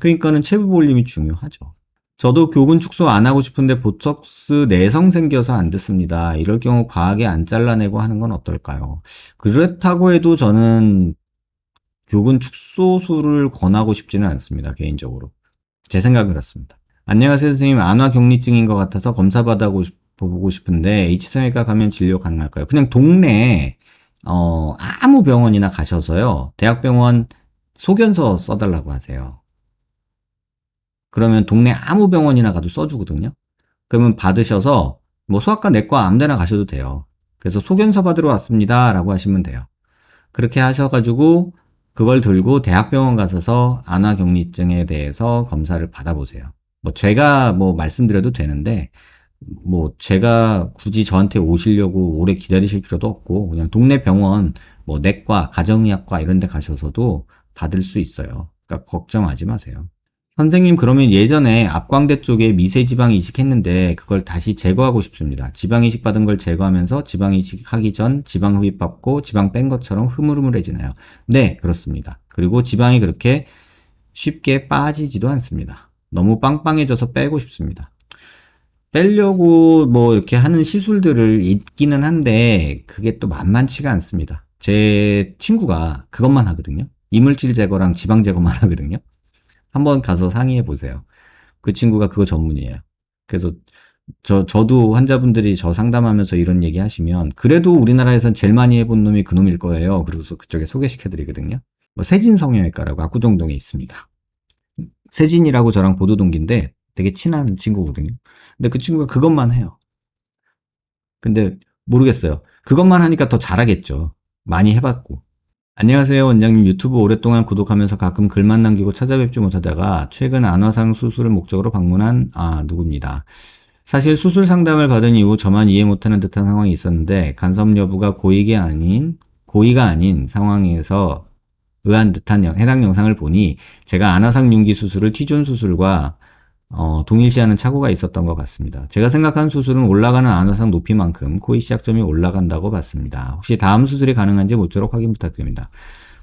그러니까는 체부 볼륨이 중요하죠. 저도 교근 축소 안 하고 싶은데 보톡스 내성 생겨서 안 듣습니다. 이럴 경우 과하게 안 잘라내고 하는 건 어떨까요? 그렇다고 해도 저는 교근 축소술을 권하고 싶지는 않습니다, 개인적으로. 제 생각은 그렇습니다. 안녕하세요, 선생님. 안화경리증인 것 같아서 검사 받아보고 싶은데 H성형외과 가면 진료 가능할까요? 그냥 동네 아무 병원이나 가셔서요. 대학병원 소견서 써달라고 하세요. 그러면 동네 아무 병원이나 가도 써주거든요. 그러면 받으셔서 뭐 소아과, 내과 아무 데나 가셔도 돼요. 그래서 소견서 받으러 왔습니다 라고 하시면 돼요. 그렇게 하셔가지고 그걸 들고 대학병원 가셔서 안화경리증에 대해서 검사를 받아보세요. 뭐 제가 뭐 말씀드려도 되는데 뭐 제가 굳이 저한테 오시려고 오래 기다리실 필요도 없고 그냥 동네 병원 뭐 내과, 가정의학과 이런 데 가셔서도 받을 수 있어요. 그러니까 걱정하지 마세요. 선생님, 그러면 예전에 앞광대 쪽에 미세지방 이식했는데 그걸 다시 제거하고 싶습니다. 지방 이식 받은 걸 제거하면서 지방 이식하기 전 지방 흡입 받고 지방 뺀 것처럼 흐물흐물해지나요? 네, 그렇습니다. 그리고 지방이 그렇게 쉽게 빠지지도 않습니다. 너무 빵빵해져서 빼고 싶습니다. 빼려고 뭐 이렇게 하는 시술들을 있기는 한데 그게 또 만만치가 않습니다. 제 친구가 그것만 하거든요. 이물질 제거랑 지방 제거만 하거든요. 한번 가서 상의해 보세요. 그 친구가 그거 전문이에요. 그래서 저도 환자분들이 저 상담하면서 이런 얘기 하시면 그래도 우리나라에선 제일 많이 해본 놈이 그 놈일 거예요. 그래서 그쪽에 소개시켜 드리거든요. 뭐 세진성형외과라고 압구정동에 있습니다. 세진이라고 저랑 보도 동기인데 되게 친한 친구거든요. 근데 그 친구가 그것만 해요. 근데 모르겠어요. 그것만 하니까 더 잘하겠죠. 많이 해봤고. 안녕하세요, 원장님. 유튜브 오랫동안 구독하면서 가끔 글만 남기고 찾아뵙지 못하다가 최근 안화상 수술을 목적으로 방문한 누구입니다. 사실 수술 상담을 받은 이후 저만 이해 못하는 듯한 상황이 있었는데 간섭 여부가 고의가 아닌 상황에서 의한 듯한 해당 영상을 보니 제가 안화상 융기 수술을 T존 수술과 동일시하는 착오가 있었던 것 같습니다. 제가 생각한 수술은 올라가는 안화상 높이만큼 코의 시작점이 올라간다고 봤습니다. 혹시 다음 수술이 가능한지 모쪼록 확인 부탁드립니다.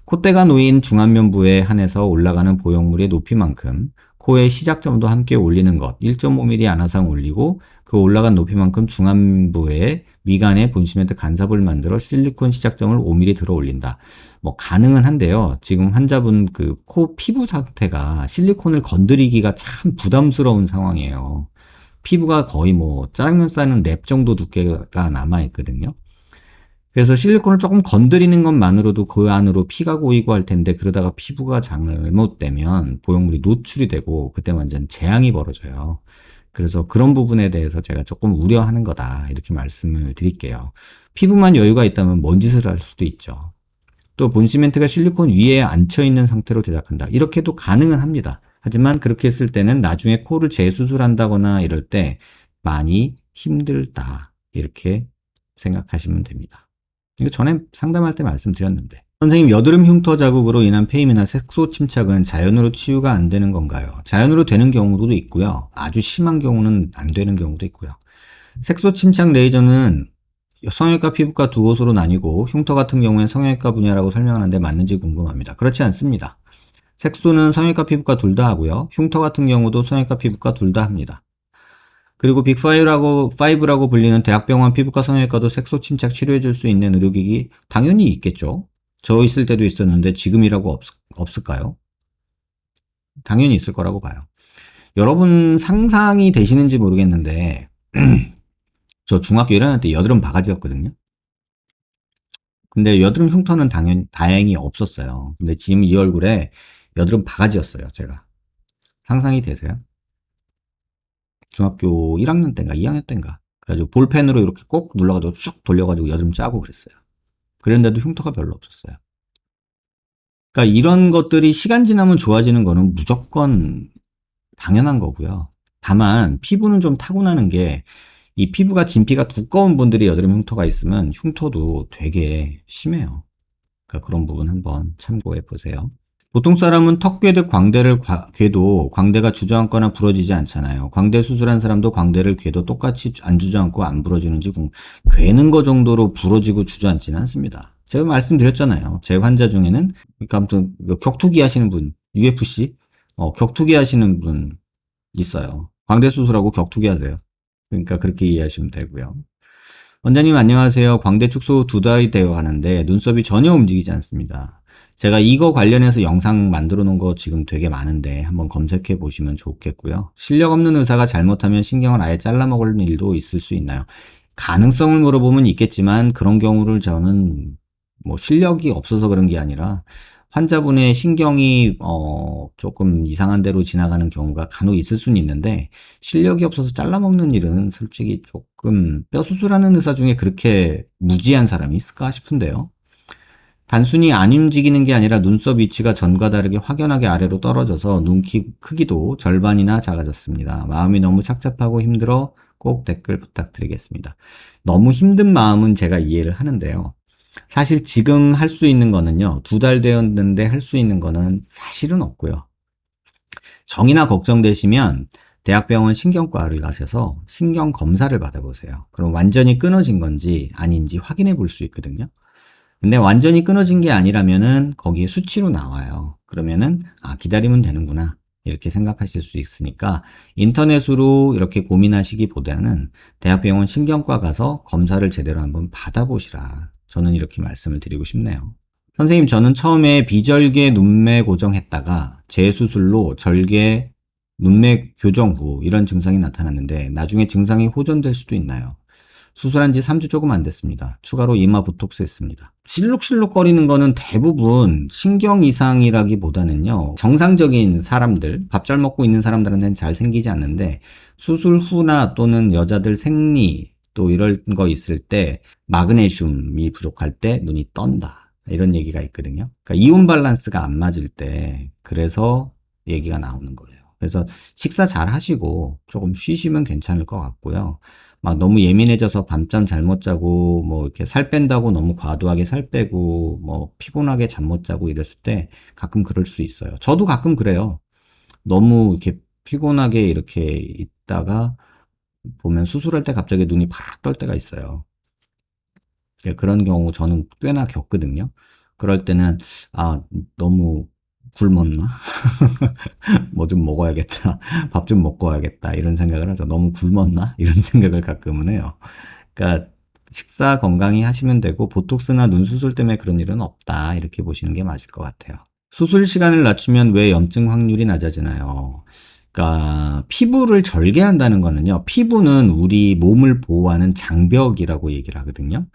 콧대가 놓인 중안면부에 한해서 올라가는 보형물의 높이만큼 코의 시작점도 함께 올리는 것, 1.5mm 안화상 올리고 그 올라간 높이만큼 중안부에 미간에 본시멘트 간섭을 만들어 실리콘 시작점을 5mm 들어 올린다. 뭐 가능은 한데요. 지금 환자분 그 코 피부 상태가 실리콘을 건드리기가 참 부담스러운 상황이에요. 피부가 거의 뭐 짜장면 싸는 랩 정도 두께가 남아 있거든요. 그래서 실리콘을 조금 건드리는 것만으로도 그 안으로 피가 고이고 할 텐데 그러다가 피부가 잘못되면 보형물이 노출이 되고 그때 완전 재앙이 벌어져요. 그래서 그런 부분에 대해서 제가 조금 우려하는 거다 이렇게 말씀을 드릴게요. 피부만 여유가 있다면 뭔 짓을 할 수도 있죠. 또 본시멘트가 실리콘 위에 앉혀있는 상태로 제작한다. 이렇게도 가능은 합니다. 하지만 그렇게 했을 때는 나중에 코를 재수술한다거나 이럴 때 많이 힘들다. 이렇게 생각하시면 됩니다. 이거 전에 상담할 때 말씀드렸는데. 선생님, 여드름 흉터 자국으로 인한 폐임이나 색소 침착은 자연으로 치유가 안 되는 건가요? 자연으로 되는 경우도 있고요. 아주 심한 경우는 안 되는 경우도 있고요. 색소 침착 레이저는 성형외과, 피부과 두 곳으로 나뉘고 흉터 같은 경우엔 성형외과 분야라고 설명하는데 맞는지 궁금합니다. 그렇지 않습니다. 색소는 성형외과, 피부과 둘 다 하고요. 흉터 같은 경우도 성형외과, 피부과 둘 다 합니다. 그리고 빅5라고 불리는 대학병원 피부과 성형외과도 색소 침착 치료해줄 수 있는 의료기기 당연히 있겠죠. 저 있을 때도 있었는데 지금이라고 없을까요? 당연히 있을 거라고 봐요. 여러분 상상이 되시는지 모르겠는데 저 중학교 1학년 때 여드름 바가지였거든요. 근데 여드름 흉터는 다행히 없었어요. 근데 지금 이 얼굴에 여드름 바가지였어요, 제가. 상상이 되세요? 중학교 1학년 때인가 2학년 때인가. 그래가지고 볼펜으로 이렇게 꼭 눌러가지고 쭉 돌려가지고 여드름 짜고 그랬어요. 그랬는데도 흉터가 별로 없었어요. 그러니까 이런 것들이 시간 지나면 좋아지는 거는 무조건 당연한 거고요. 다만 피부는 좀 타고나는 게 이 피부가 진피가 두꺼운 분들이 여드름 흉터가 있으면 흉터도 되게 심해요. 그러니까 그런 부분 한번 참고해 보세요. 보통 사람은 턱괴득 괴도 광대가 주저앉거나 부러지지 않잖아요. 광대 수술한 사람도 광대를 괴도 똑같이 안 주저앉고 안 부러지는지 괴는 거 정도로 부러지고 주저앉지는 않습니다. 제가 말씀드렸잖아요. 제 환자 중에는 그러니까 아무튼 격투기 하시는 분, UFC 격투기 하시는 분 있어요. 광대 수술하고 격투기 하세요. 그러니까 그렇게 이해하시면 되고요. 원장님 안녕하세요. 광대 축소 후 2달이 되어 가는데 눈썹이 전혀 움직이지 않습니다. 제가 이거 관련해서 영상 만들어 놓은 거 지금 되게 많은데 한번 검색해 보시면 좋겠고요. 실력 없는 의사가 잘못하면 신경을 아예 잘라먹을 일도 있을 수 있나요? 가능성을 물어보면 있겠지만 그런 경우를 저는 뭐 실력이 없어서 그런 게 아니라 환자분의 신경이 조금 이상한 대로 지나가는 경우가 간혹 있을 수는 있는데 실력이 없어서 잘라먹는 일은 솔직히 조금 뼈 수술하는 의사 중에 그렇게 무지한 사람이 있을까 싶은데요. 단순히 안 움직이는 게 아니라 눈썹 위치가 전과 다르게 확연하게 아래로 떨어져서 눈 크기도 절반이나 작아졌습니다. 마음이 너무 착잡하고 힘들어 꼭 댓글 부탁드리겠습니다. 너무 힘든 마음은 제가 이해를 하는데요. 사실 지금 할 수 있는 거는요, 2달 되었는데 할 수 있는 거는 사실은 없고요. 정이나 걱정되시면 대학병원 신경과를 가셔서 신경 검사를 받아보세요. 그럼 완전히 끊어진 건지 아닌지 확인해 볼 수 있거든요. 근데 완전히 끊어진 게 아니라면은 거기에 수치로 나와요. 그러면은 기다리면 되는구나 이렇게 생각하실 수 있으니까 인터넷으로 이렇게 고민하시기보다는 대학병원 신경과 가서 검사를 제대로 한번 받아보시라. 저는 이렇게 말씀을 드리고 싶네요. 선생님, 저는 처음에 비절개 눈매 고정했다가 재수술로 절개 눈매 교정 후 이런 증상이 나타났는데 나중에 증상이 호전될 수도 있나요? 수술한 지 3주 조금 안 됐습니다. 추가로 이마 보톡스 했습니다. 실룩실룩거리는 거는 대부분 신경 이상이라기보다는요, 정상적인 사람들, 밥 잘 먹고 있는 사람들한테는 잘 생기지 않는데, 수술 후나 또는 여자들 생리, 또 이런 거 있을 때, 마그네슘이 부족할 때 눈이 떤다. 이런 얘기가 있거든요. 그러니까 이온 밸런스가 안 맞을 때, 그래서 얘기가 나오는 거예요. 그래서 식사 잘 하시고 조금 쉬시면 괜찮을 것 같고요. 막 너무 예민해져서 밤잠 잘못 자고 뭐 이렇게 살 뺀다고 너무 과도하게 살 빼고 뭐 피곤하게 잠 못 자고 이랬을 때 가끔 그럴 수 있어요. 저도 가끔 그래요. 너무 이렇게 피곤하게 이렇게 있다가 보면 수술할 때 갑자기 눈이 파락 떨 때가 있어요. 그런 경우 저는 꽤나 겪거든요. 그럴 때는 너무 굶었나? 뭐 좀 먹어야겠다. 밥 좀 먹고 와야겠다. 이런 생각을 하죠. 너무 굶었나? 이런 생각을 가끔은 해요. 그러니까 식사 건강히 하시면 되고 보톡스나 눈 수술 때문에 그런 일은 없다. 이렇게 보시는 게 맞을 것 같아요. 수술 시간을 낮추면 왜 염증 확률이 낮아지나요? 그러니까 피부를 절개한다는 거는요. 피부는 우리 몸을 보호하는 장벽이라고 얘기를 하거든요.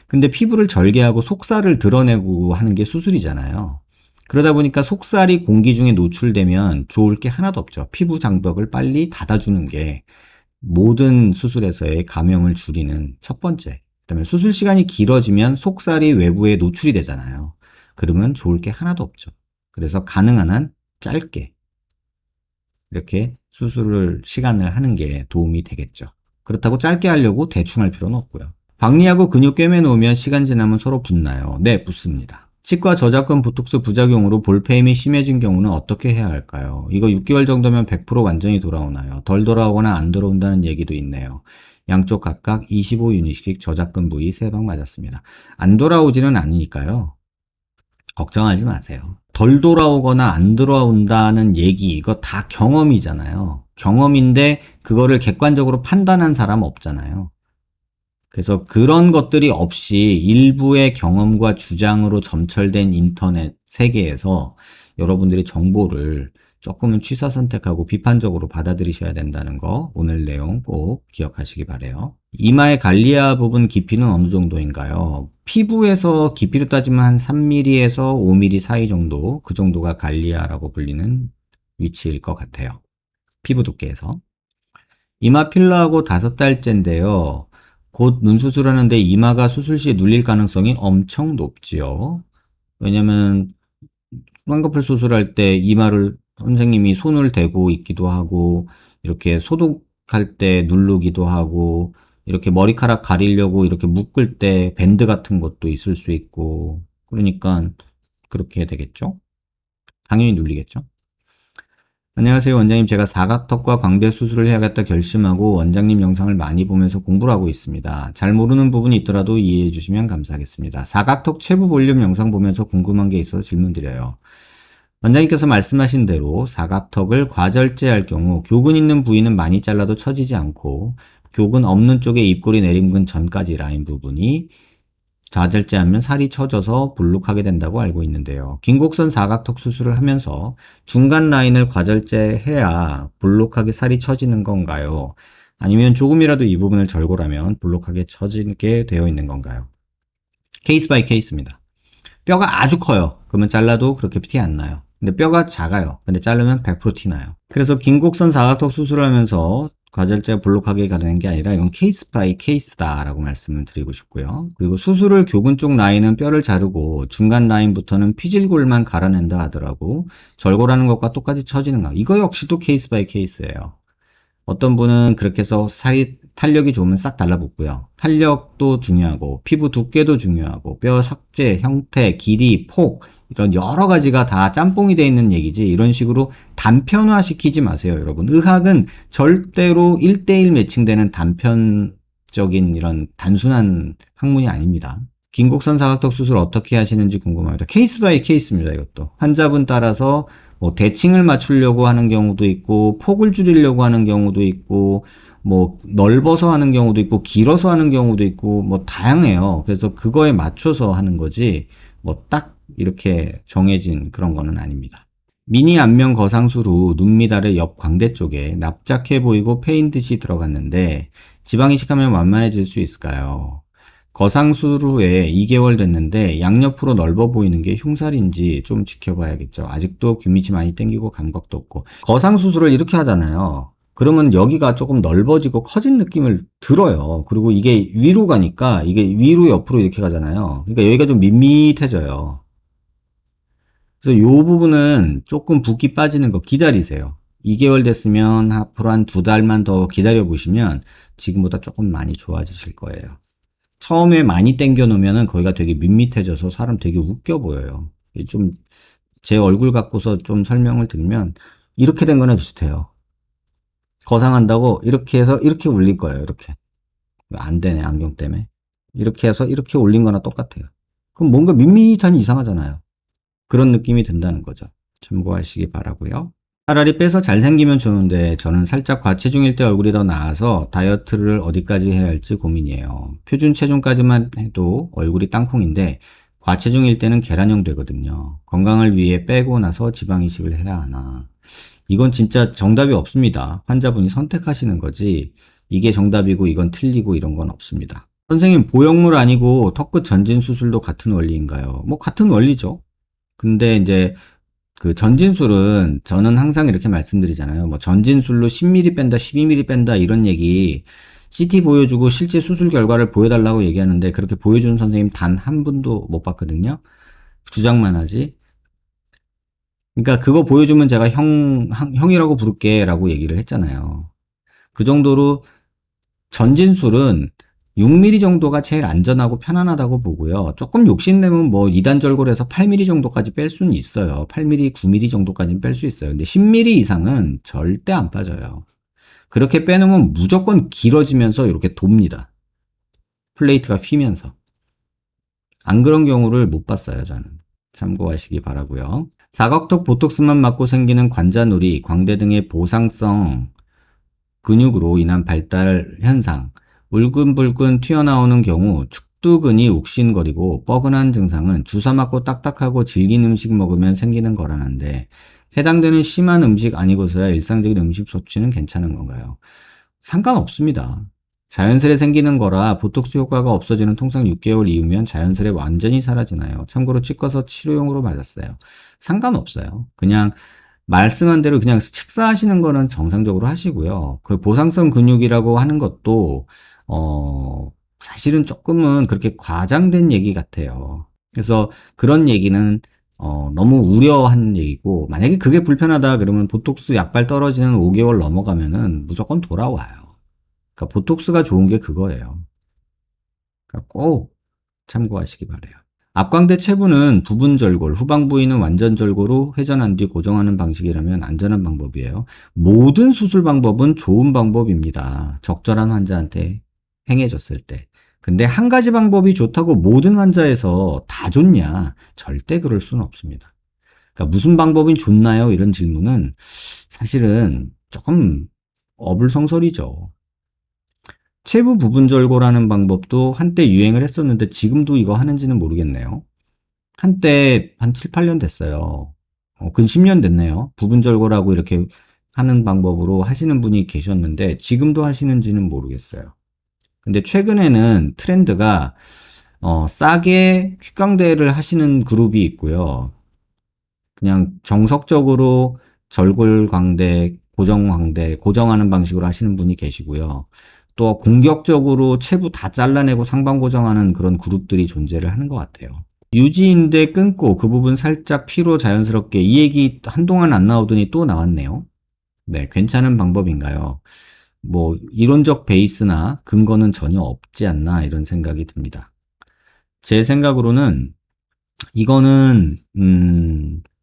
근데 피부를 절개하고 속살을 드러내고 하는 게 수술이잖아요. 그러다 보니까 속살이 공기 중에 노출되면 좋을 게 하나도 없죠. 피부 장벽을 빨리 닫아주는 게 모든 수술에서의 감염을 줄이는 첫 번째. 그다음에 수술 시간이 길어지면 속살이 외부에 노출이 되잖아요. 그러면 좋을 게 하나도 없죠. 그래서 가능한 한 짧게 이렇게 수술을 시간을 하는 게 도움이 되겠죠. 그렇다고 짧게 하려고 대충 할 필요는 없고요. 박리하고 근육 꿰매 놓으면 시간 지나면 서로 붙나요? 네, 붙습니다. 치과 저작권 보톡스 부작용으로 볼페임이 심해진 경우는 어떻게 해야 할까요? 이거 6개월 정도면 100% 완전히 돌아오나요? 덜 돌아오거나 안 돌아온다는 얘기도 있네요. 양쪽 각각 25유닛씩 저작권 부위 3방 맞았습니다. 안 돌아오지는 않으니까요. 걱정하지 마세요. 덜 돌아오거나 안 돌아온다는 얘기, 이거 다 경험이잖아요. 경험인데 그거를 객관적으로 판단한 사람 없잖아요. 그래서 그런 것들이 없이 일부의 경험과 주장으로 점철된 인터넷 세계에서 여러분들이 정보를 조금은 취사 선택하고 비판적으로 받아들이셔야 된다는 거, 오늘 내용 꼭 기억하시기 바래요. 이마의 갈리아 부분 깊이는 어느 정도인가요? 피부에서 깊이로 따지면 한 3mm에서 5mm 사이 정도, 그 정도가 갈리아라고 불리는 위치일 것 같아요. 피부 두께에서. 이마 필러하고 5달째인데요. 곧 눈 수술하는데 이마가 수술 시에 눌릴 가능성이 엄청 높지요. 왜냐면 쌍꺼풀 수술할 때 이마를 선생님이 손을 대고 있기도 하고 이렇게 소독할 때 누르기도 하고 이렇게 머리카락 가리려고 이렇게 묶을 때 밴드 같은 것도 있을 수 있고 그러니까 그렇게 되겠죠. 당연히 눌리겠죠. 안녕하세요 원장님, 제가 사각턱과 광대 수술을 해야겠다 결심하고 원장님 영상을 많이 보면서 공부를 하고 있습니다. 잘 모르는 부분이 있더라도 이해해 주시면 감사하겠습니다. 사각턱 체부 볼륨 영상 보면서 궁금한 게 있어서 질문 드려요. 원장님께서 말씀하신 대로 사각턱을 과절제할 경우 교근 있는 부위는 많이 잘라도 처지지 않고 교근 없는 쪽에 입꼬리 내림근 전까지 라인 부분이 좌절제하면 살이 처져서 불룩하게 된다고 알고 있는데요. 긴 곡선 사각턱 수술을 하면서 중간 라인을 과절제해야 불룩하게 살이 처지는 건가요? 아니면 조금이라도 이 부분을 절골하면 불룩하게 처지게 되어 있는 건가요? 케이스 바이 케이스입니다. 뼈가 아주 커요. 그러면 잘라도 그렇게 티 안 나요. 근데 뼈가 작아요. 근데 자르면 100% 티 나요. 그래서 긴 곡선 사각턱 수술을 하면서 과절제 볼록하게 가르는 게 아니라 이건 케이스 바이 케이스다라고 말씀을 드리고 싶고요. 그리고 수술을 교근 쪽 라인은 뼈를 자르고 중간 라인부터는 피질골만 갈아낸다 하더라고. 절골하는 것과 똑같이 처지는 거. 이거 역시도 케이스 바이 케이스예요. 어떤 분은 그렇게 해서 살이 탄력이 좋으면 싹 달라붙고요. 탄력도 중요하고 피부 두께도 중요하고 뼈 삭제, 형태, 길이, 폭 이런 여러 가지가 다 짬뽕이 되어 있는 얘기지 이런 식으로 단편화 시키지 마세요, 여러분. 의학은 절대로 1대1 매칭되는 단편적인 이런 단순한 학문이 아닙니다. 긴 곡선 사각턱 수술 어떻게 하시는지 궁금합니다. 케이스 바이 케이스입니다, 이것도. 환자분 따라서 뭐 대칭을 맞추려고 하는 경우도 있고 폭을 줄이려고 하는 경우도 있고 뭐 넓어서 하는 경우도 있고 길어서 하는 경우도 있고 뭐 다양해요. 그래서 그거에 맞춰서 하는 거지 뭐 딱 이렇게 정해진 그런 거는 아닙니다. 미니 안면 거상술 후 눈미달의 옆 광대 쪽에 납작해 보이고 패인 듯이 들어갔는데 지방 이식하면 완만해질 수 있을까요? 거상술 후에 2개월 됐는데 양옆으로 넓어 보이는 게 흉살인지 좀 지켜봐야겠죠. 아직도 귀밑이 많이 땡기고 감각도 없고. 거상수술을 이렇게 하잖아요. 그러면 여기가 조금 넓어지고 커진 느낌을 들어요. 그리고 이게 위로 가니까 이게 위로 옆으로 이렇게 가잖아요. 그러니까 여기가 좀 밋밋해져요. 그래서 이 부분은 조금 붓기 빠지는 거 기다리세요. 2개월 됐으면 앞으로 한 2달만 더 기다려 보시면 지금보다 조금 많이 좋아지실 거예요. 처음에 많이 당겨 놓으면은 거기가 되게 밋밋해져서 사람 되게 웃겨 보여요. 좀 제 얼굴 갖고서 좀 설명을 드리면 이렇게 된 거나 비슷해요. 거상한다고 이렇게 해서 이렇게 올릴 거예요. 이렇게. 안 되네, 안경 때문에. 이렇게 해서 이렇게 올린 거나 똑같아요. 그럼 뭔가 밋밋하니 이상하잖아요. 그런 느낌이 든다는 거죠. 참고하시기 바라고요. 차라리 빼서 잘생기면 좋은데 저는 살짝 과체중일 때 얼굴이 더 나아서 다이어트를 어디까지 해야 할지 고민이에요. 표준 체중까지만 해도 얼굴이 땅콩인데 과체중일 때는 계란형 되거든요. 건강을 위해 빼고 나서 지방 이식을 해야 하나. 이건 진짜 정답이 없습니다. 환자분이 선택하시는 거지 이게 정답이고 이건 틀리고 이런 건 없습니다. 선생님, 보형물 아니고 턱끝 전진 수술도 같은 원리인가요? 뭐 같은 원리죠. 근데 이제 그 전진술은 저는 항상 이렇게 말씀드리잖아요. 뭐 전진술로 10mm 뺀다, 12mm 뺀다 이런 얘기 CT 보여주고 실제 수술 결과를 보여달라고 얘기하는데 그렇게 보여주는 선생님 단 한 분도 못 봤거든요. 주장만 하지. 그러니까 그거 보여주면 제가 형이라고 부를게 라고 얘기를 했잖아요. 그 정도로 전진술은 6mm 정도가 제일 안전하고 편안하다고 보고요. 조금 욕심내면 뭐 2단 절골해서 8mm 정도까지 뺄 수는 있어요. 8mm, 9mm 정도까지는 뺄 수 있어요. 근데 10mm 이상은 절대 안 빠져요. 그렇게 빼놓으면 무조건 길어지면서 이렇게 돕니다. 플레이트가 휘면서. 안 그런 경우를 못 봤어요, 저는. 참고하시기 바라고요. 사각턱 보톡스만 맞고 생기는 관자놀이, 광대 등의 보상성 근육으로 인한 발달 현상, 울근불근 튀어나오는 경우 축두근이 욱신거리고 뻐근한 증상은 주사 맞고 딱딱하고 질긴 음식 먹으면 생기는 거라는데 해당되는 심한 음식 아니고서야 일상적인 음식 섭취는 괜찮은 건가요? 상관없습니다. 자연스레 생기는 거라 보톡스 효과가 없어지는 통상 6개월 이후면 자연스레 완전히 사라지나요? 참고로 치과서 치료용으로 맞았어요. 상관없어요. 그냥 말씀한 대로 그냥 식사하시는 거는 정상적으로 하시고요. 그 보상성 근육이라고 하는 것도 사실은 조금은 그렇게 과장된 얘기 같아요. 그래서 그런 얘기는 너무 우려하는 얘기고 만약에 그게 불편하다 그러면 보톡스 약발 떨어지는 5개월 넘어가면은 무조건 돌아와요. 그러니까 보톡스가 좋은 게 그거예요. 그러니까 꼭 참고하시기 바래요. 앞광대 체부는 부분 절골, 후방 부위는 완전 절골로 회전한 뒤 고정하는 방식이라면 안전한 방법이에요. 모든 수술 방법은 좋은 방법입니다. 적절한 환자한테 행해졌을 때. 근데 한 가지 방법이 좋다고 모든 환자에서 다 좋냐? 절대 그럴 수는 없습니다. 그러니까 무슨 방법이 좋나요? 이런 질문은 사실은 조금 어불성설이죠. 체부 부분 절골하는 방법도 한때 유행을 했었는데 지금도 이거 하는지는 모르겠네요. 한때 한 7, 8년 됐어요. 근 10년 됐네요. 부분 절골하고 이렇게 하는 방법으로 하시는 분이 계셨는데 지금도 하시는지는 모르겠어요. 근데 최근에는 트렌드가 싸게 귓강대를 하시는 그룹이 있고요. 그냥 정석적으로 절골 광대, 고정 광대, 고정하는 방식으로 하시는 분이 계시고요. 또 공격적으로 체부 다 잘라내고 상방 고정하는 그런 그룹들이 존재를 하는 것 같아요. 유지인대 끊고 그 부분 살짝 피로 자연스럽게, 이 얘기 한동안 안 나오더니 또 나왔네요. 네, 괜찮은 방법인가요? 뭐 이론적 베이스나 근거는 전혀 없지 않나 이런 생각이 듭니다. 제 생각으로는 이거는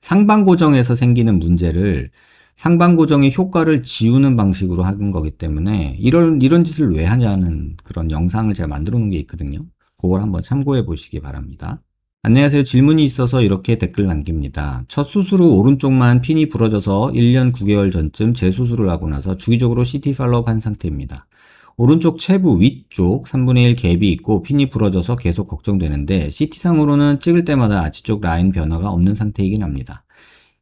상방 고정에서 생기는 문제를 상방 고정의 효과를 지우는 방식으로 하는 거기 때문에 이런 짓을 왜 하냐는 그런 영상을 제가 만들어 놓은 게 있거든요. 그걸 한번 참고해 보시기 바랍니다. 안녕하세요. 질문이 있어서 이렇게 댓글 남깁니다. 첫 수술 후 오른쪽만 핀이 부러져서 1년 9개월 전쯤 재수술을 하고 나서 주기적으로 CT 팔로우업 한 상태입니다. 오른쪽 체부 위쪽 3분의 1 갭이 있고 핀이 부러져서 계속 걱정되는데 CT상으로는 찍을 때마다 아치 쪽 라인 변화가 없는 상태이긴 합니다.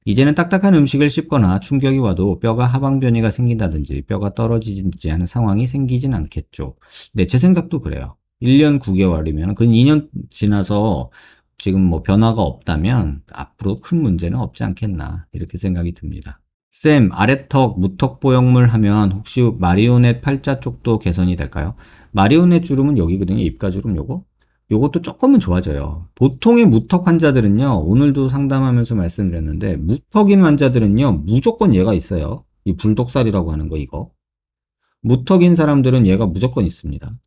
이제는 딱딱한 음식을 씹거나 충격이 와도 뼈가 하방 변이가 생긴다든지 뼈가 떨어지지 하는 상황이 생기진 않겠죠. 네, 제 생각도 그래요. 1년 9개월이면 그 2년 지나서 지금 뭐 변화가 없다면 앞으로 큰 문제는 없지 않겠나 이렇게 생각이 듭니다. 쌤, 아래턱 무턱 보형물 하면 혹시 마리오넷 팔자 쪽도 개선이 될까요? 마리오넷 주름은 여기거든요. 입가 주름 요거. 요것도 조금은 좋아져요. 보통의 무턱 환자들은요, 오늘도 상담하면서 말씀드렸는데, 무턱인 환자들은요, 무조건 얘가 있어요. 이 불독살이라고 하는 거, 이거. 무턱인 사람들은 얘가 무조건 있습니다.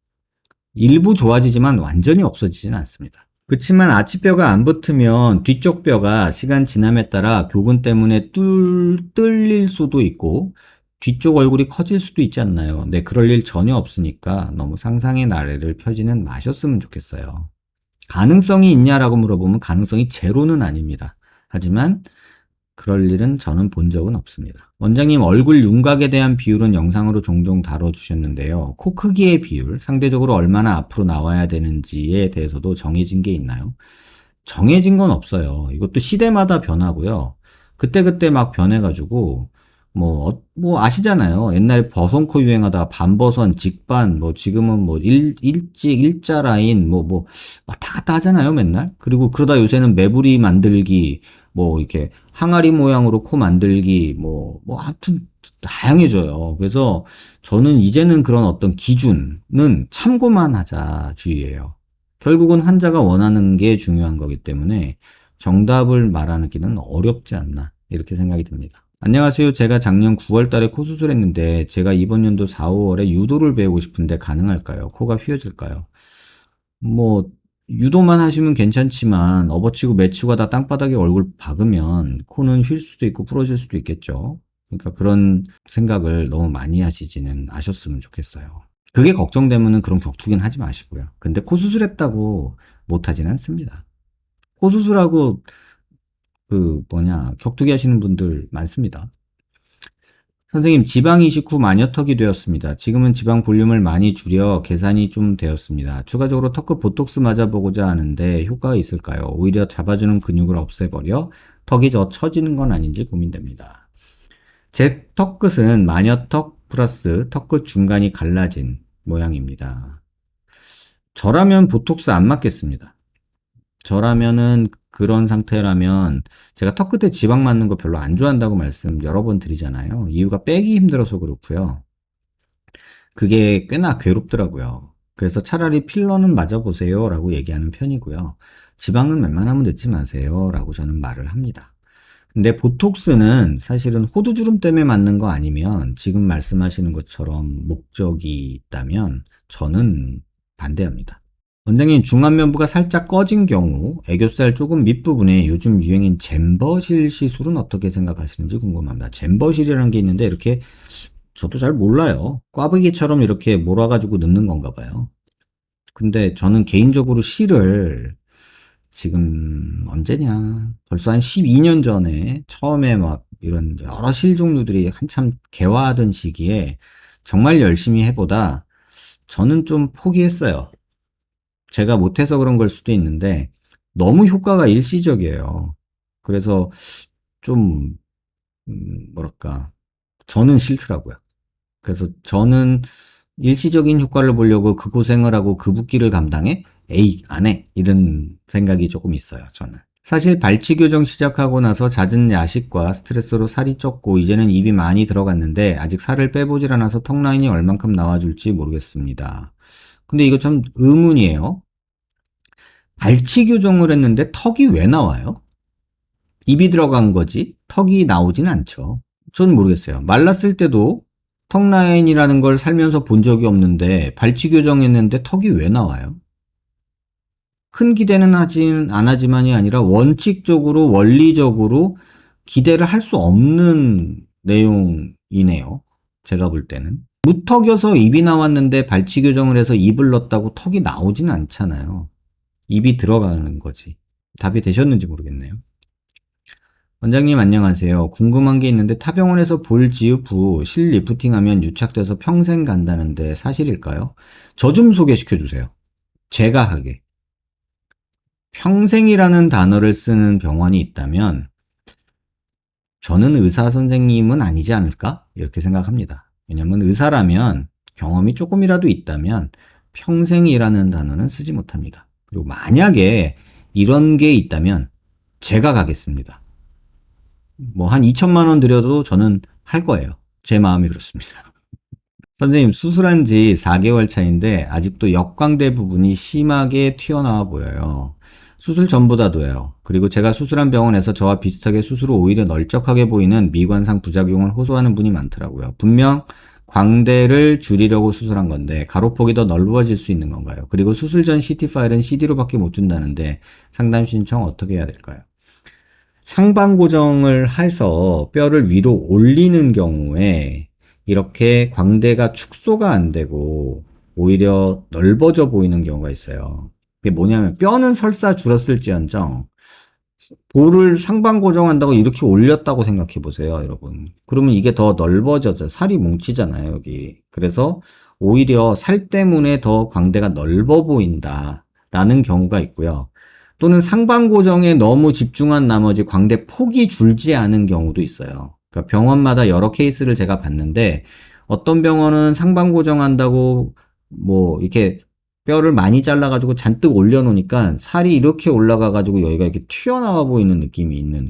일부 좋아지지만 완전히 없어지지는 않습니다. 그렇지만 아치뼈가 안 붙으면 뒤쪽 뼈가 시간 지남에 따라 교근 때문에 뚫릴 수도 있고 뒤쪽 얼굴이 커질 수도 있지 않나요? 네, 그럴 일 전혀 없으니까 너무 상상의 나래를 펴지는 마셨으면 좋겠어요. 가능성이 있냐라고 물어보면 가능성이 제로는 아닙니다. 하지만 그럴 일은 저는 본 적은 없습니다. 원장님, 얼굴 윤곽에 대한 비율은 영상으로 종종 다뤄주셨는데요. 코 크기의 비율, 상대적으로 얼마나 앞으로 나와야 되는지에 대해서도 정해진 게 있나요? 정해진 건 없어요. 이것도 시대마다 변하고요. 그때그때 막 변해가지고 뭐 아시잖아요. 옛날에 버선코 유행하다가 반버선, 직반, 뭐 지금은 뭐 일직, 일자 라인, 왔다 갔다 하잖아요, 맨날. 그리고 그러다 요새는 매부리 만들기, 뭐 이렇게 항아리 모양으로 코 만들기, 하여튼 다양해져요. 그래서 저는 이제는 그런 어떤 기준은 참고만 하자 주의예요. 결국은 환자가 원하는 게 중요한 거기 때문에 정답을 말하기는 어렵지 않나 이렇게 생각이 듭니다. 안녕하세요. 제가 작년 9월 달에 코 수술했는데 제가 이번 연도 4, 5월에 유도를 배우고 싶은데 가능할까요? 코가 휘어질까요? 뭐 유도만 하시면 괜찮지만 업어치고 매치고 하다 땅바닥에 얼굴 박으면 코는 휠 수도 있고 부러질 수도 있겠죠. 그러니까 그런 생각을 너무 많이 하시지는 않으셨으면 좋겠어요. 그게 걱정되면은 그런 격투기는 하지 마시고요. 근데 코 수술했다고 못하진 않습니다. 코 수술하고 격투기 하시는 분들 많습니다. 선생님, 지방 이식 후 마녀턱이 되었습니다. 지금은 지방 볼륨을 많이 줄여 계산이 좀 되었습니다. 추가적으로 턱끝 보톡스 맞아보고자 하는데 효과가 있을까요? 오히려 잡아주는 근육을 없애버려 턱이 더 처지는 건 아닌지 고민됩니다. 제 턱끝은 마녀턱 플러스 턱끝 중간이 갈라진 모양입니다. 저라면 보톡스 안 맞겠습니다. 저라면은 그런 상태라면 제가 턱 끝에 지방 맞는 거 별로 안 좋아한다고 말씀 여러 번 드리잖아요. 이유가 빼기 힘들어서 그렇고요. 그게 꽤나 괴롭더라고요. 그래서 차라리 필러는 맞아보세요 라고 얘기하는 편이고요. 지방은 웬만하면 넣지 마세요 라고 저는 말을 합니다. 근데 보톡스는 사실은 호두주름 때문에 맞는 거 아니면 지금 말씀하시는 것처럼 목적이 있다면 저는 반대합니다. 원장님, 중안면부가 살짝 꺼진 경우 애교살 조금 밑부분에 요즘 유행인 잼버실 시술은 어떻게 생각하시는지 궁금합니다. 잼버실이라는 게 있는데 이렇게 저도 잘 몰라요. 꽈배기처럼 이렇게 몰아가지고 넣는 건가 봐요. 근데 저는 개인적으로 실을 지금 언제냐 벌써 한 12년 전에 처음에 막 이런 여러 실 종류들이 한참 개화하던 시기에 정말 열심히 해보다 저는 좀 포기했어요. 제가 못해서 그런 걸 수도 있는데 너무 효과가 일시적이에요. 그래서 좀 뭐랄까 저는 싫더라고요. 그래서 저는 일시적인 효과를 보려고 그 고생을 하고 그 붓기를 감당해? 에이, 안 해. 이런 생각이 조금 있어요, 저는. 사실 발치 교정 시작하고 나서 잦은 야식과 스트레스로 살이 쪘고 이제는 입이 많이 들어갔는데 아직 살을 빼보질 않아서 턱 라인이 얼만큼 나와줄지 모르겠습니다. 근데 이거 참 의문이에요. 발치 교정을 했는데 턱이 왜 나와요? 입이 들어간 거지 턱이 나오진 않죠. 저는 모르겠어요. 말랐을 때도 턱 라인이라는 걸 살면서 본 적이 없는데 발치 교정했는데 턱이 왜 나와요? 큰 기대는 하진 안 하지만이 아니라 원칙적으로 원리적으로 기대를 할 수 없는 내용이네요. 제가 볼 때는. 무턱여서 입이 나왔는데 발치 교정을 해서 입을 넣었다고 턱이 나오진 않잖아요. 입이 들어가는 거지. 답이 되셨는지 모르겠네요. 원장님 안녕하세요. 궁금한 게 있는데 타병원에서 볼 지읍 후 실 리프팅하면 유착돼서 평생 간다는데 사실일까요? 저 좀 소개시켜 주세요. 제가 하게. 평생이라는 단어를 쓰는 병원이 있다면 저는 의사 선생님은 아니지 않을까? 이렇게 생각합니다. 왜냐면 의사라면 경험이 조금이라도 있다면 평생이라는 단어는 쓰지 못합니다. 그리고 만약에 이런 게 있다면 제가 가겠습니다. 뭐 한 2천만 원 들여도 저는 할 거예요. 제 마음이 그렇습니다. 선생님 수술한 지 4개월 차인데 아직도 역광대 부분이 심하게 튀어나와 보여요. 수술 전보다도요. 그리고 제가 수술한 병원에서 저와 비슷하게 수술 후 오히려 널쩍하게 보이는 미관상 부작용을 호소하는 분이 많더라고요. 분명 광대를 줄이려고 수술한 건데 가로폭이 더 넓어질 수 있는 건가요? 그리고 수술 전 CT 파일은 CD로밖에 못 준다는데 상담 신청 어떻게 해야 될까요? 상방 고정을 해서 뼈를 위로 올리는 경우에 이렇게 광대가 축소가 안 되고 오히려 넓어져 보이는 경우가 있어요. 그게 뭐냐면 뼈는 설사 줄었을지언정 볼을 상방 고정한다고 이렇게 올렸다고 생각해 보세요, 여러분. 그러면 이게 더 넓어져서 살이 뭉치잖아요, 여기. 그래서 오히려 살 때문에 더 광대가 넓어 보인다라는 경우가 있고요. 또는 상방 고정에 너무 집중한 나머지 광대 폭이 줄지 않은 경우도 있어요. 그러니까 병원마다 여러 케이스를 제가 봤는데 어떤 병원은 상방 고정한다고 뭐 이렇게 뼈를 많이 잘라가지고 잔뜩 올려놓으니까 살이 이렇게 올라가가지고 여기가 이렇게 튀어나와 보이는 느낌이 있는.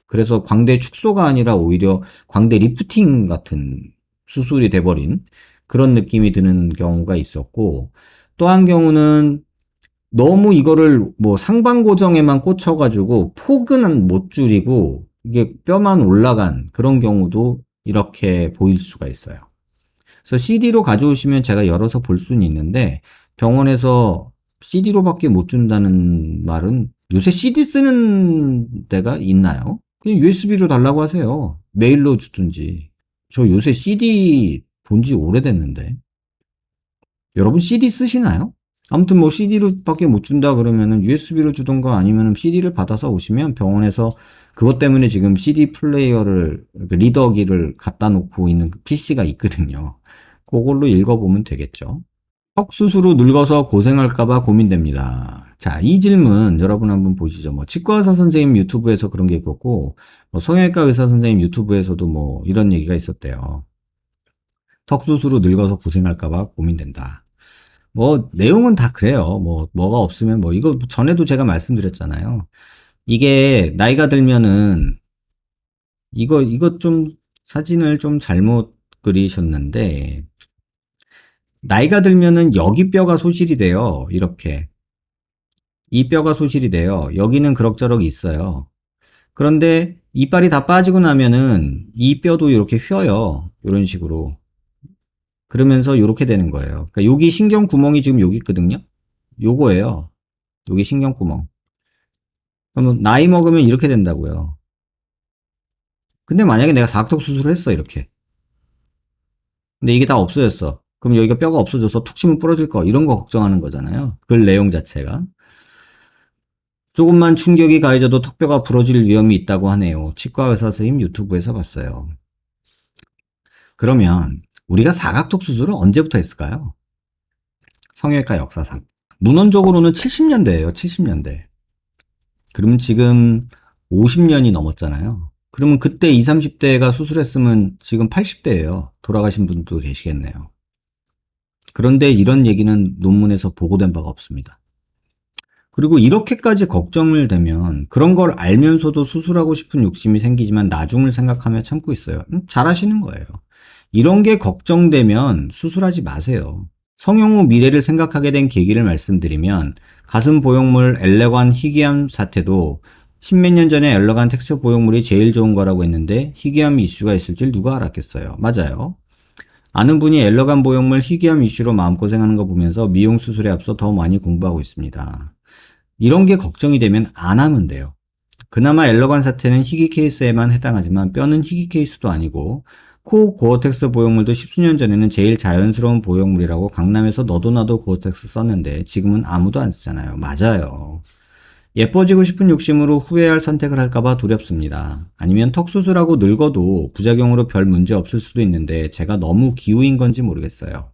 그래서 광대 축소가 아니라 오히려 광대 리프팅 같은 수술이 돼버린 그런 느낌이 드는 경우가 있었고 또 한 경우는 너무 이거를 뭐 상방 고정에만 꽂혀가지고 폭은 못 줄이고 이게 뼈만 올라간 그런 경우도 이렇게 보일 수가 있어요. 그래서 CD로 가져오시면 제가 열어서 볼 수는 있는데 병원에서 CD로밖에 못 준다는 말은 요새 CD 쓰는 데가 있나요? 그냥 USB로 달라고 하세요. 메일로 주든지. 저 요새 CD 본지 오래됐는데. 여러분 CD 쓰시나요? 아무튼 뭐 CD로밖에 못 준다 그러면은 USB로 주던가 아니면 CD를 받아서 오시면 병원에서 그것 때문에 지금 CD 플레이어를 리더기를 갖다 놓고 있는 PC가 있거든요. 그걸로 읽어보면 되겠죠. 턱 수술 후 늙어서 고생할까봐 고민됩니다. 자, 이 질문 여러분 한번 보시죠. 뭐 치과 의사 선생님 유튜브에서 그런 게 있었고, 뭐 성형외과 의사 선생님 유튜브에서도 뭐 이런 얘기가 있었대요. 턱 수술 후 늙어서 고생할까봐 고민된다. 뭐 내용은 다 그래요. 뭐 뭐가 없으면 뭐 이거 전에도 제가 말씀드렸잖아요. 이게 나이가 들면은 이거 좀 사진을 좀 잘못 그리셨는데 나이가 들면은 여기 뼈가 소실이 돼요. 이렇게. 이 뼈가 소실이 돼요. 여기는 그럭저럭 있어요. 그런데 이빨이 다 빠지고 나면은 이 뼈도 이렇게 휘어요. 이런 식으로. 그러면서 이렇게 되는 거예요. 그러니까 여기 신경 구멍이 지금 여기 있거든요. 요거예요. 여기 신경 구멍. 그러면 나이 먹으면 이렇게 된다고요. 근데 만약에 내가 사각턱 수술을 했어, 이렇게. 근데 이게 다 없어졌어. 그럼 여기가 뼈가 없어져서 툭 치면 부러질 거, 이런 거 걱정하는 거잖아요. 그 내용 자체가. 조금만 충격이 가해져도 턱뼈가 부러질 위험이 있다고 하네요. 치과 의사 선생님 유튜브에서 봤어요. 그러면 우리가 사각턱 수술을 언제부터 했을까요? 성형외과 역사상. 문헌적으로는 70년대예요. 70년대. 그러면 지금 50년이 넘었잖아요. 그러면 그때 20, 30대가 수술했으면 지금 80대예요. 돌아가신 분도 계시겠네요. 그런데 이런 얘기는 논문에서 보고된 바가 없습니다. 그리고 이렇게까지 걱정을 되면 그런 걸 알면서도 수술하고 싶은 욕심이 생기지만 나중을 생각하며 참고 있어요. 잘하시는 거예요. 이런 게 걱정되면 수술하지 마세요. 성형 후 미래를 생각하게 된 계기를 말씀드리면 가슴 보형물 엘레간 희귀암 사태도 십몇 년 전에 엘레간 텍스처 보형물이 제일 좋은 거라고 했는데 희귀암 이슈가 있을 줄 누가 알았겠어요. 맞아요. 아는 분이 엘레간 보형물 희귀암 이슈로 마음고생하는 거 보면서 미용 수술에 앞서 더 많이 공부하고 있습니다. 이런 게 걱정이 되면 안 하면 돼요. 그나마 엘러간 사태는 희귀 케이스에만 해당하지만 뼈는 희귀 케이스도 아니고 코 고어텍스 보형물도 십수년 전에는 제일 자연스러운 보형물이라고 강남에서 너도 나도 고어텍스 썼는데 지금은 아무도 안 쓰잖아요. 맞아요. 예뻐지고 싶은 욕심으로 후회할 선택을 할까봐 두렵습니다. 아니면 턱 수술하고 늙어도 부작용으로 별 문제 없을 수도 있는데 제가 너무 기우인 건지 모르겠어요.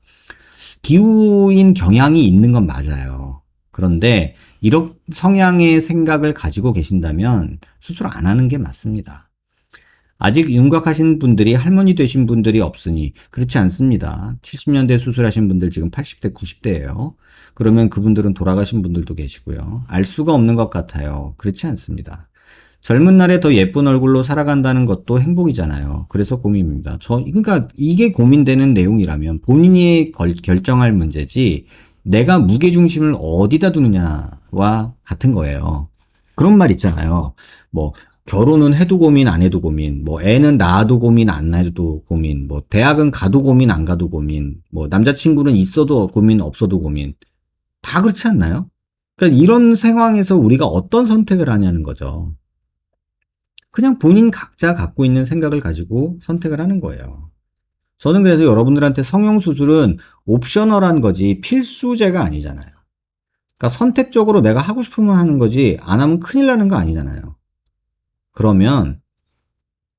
기우인 경향이 있는 건 맞아요. 그런데 이런 성향의 생각을 가지고 계신다면 수술 안 하는 게 맞습니다. 아직 윤곽하신 분들이 할머니 되신 분들이 없으니 그렇지 않습니다. 70년대 수술하신 분들 지금 80대, 90대예요. 그러면 그분들은 돌아가신 분들도 계시고요. 알 수가 없는 것 같아요. 그렇지 않습니다. 젊은 날에 더 예쁜 얼굴로 살아간다는 것도 행복이잖아요. 그래서 고민입니다. 그러니까 이게 고민되는 내용이라면 본인이 결정할 문제지 내가 무게중심을 어디다 두느냐와 같은 거예요. 그런 말 있잖아요. 뭐 결혼은 해도 고민 안 해도 고민, 뭐 애는 낳아도 고민 안 낳아도 고민, 뭐 대학은 가도 고민 안 가도 고민, 뭐 남자친구는 있어도 고민 없어도 고민. 다 그렇지 않나요? 그러니까 이런 상황에서 우리가 어떤 선택을 하냐는 거죠. 그냥 본인 각자 갖고 있는 생각을 가지고 선택을 하는 거예요. 저는 그래서 여러분들한테 성형수술은 옵셔널한 거지 필수제가 아니잖아요. 그러니까 선택적으로 내가 하고 싶으면 하는 거지 안 하면 큰일 나는 거 아니잖아요. 그러면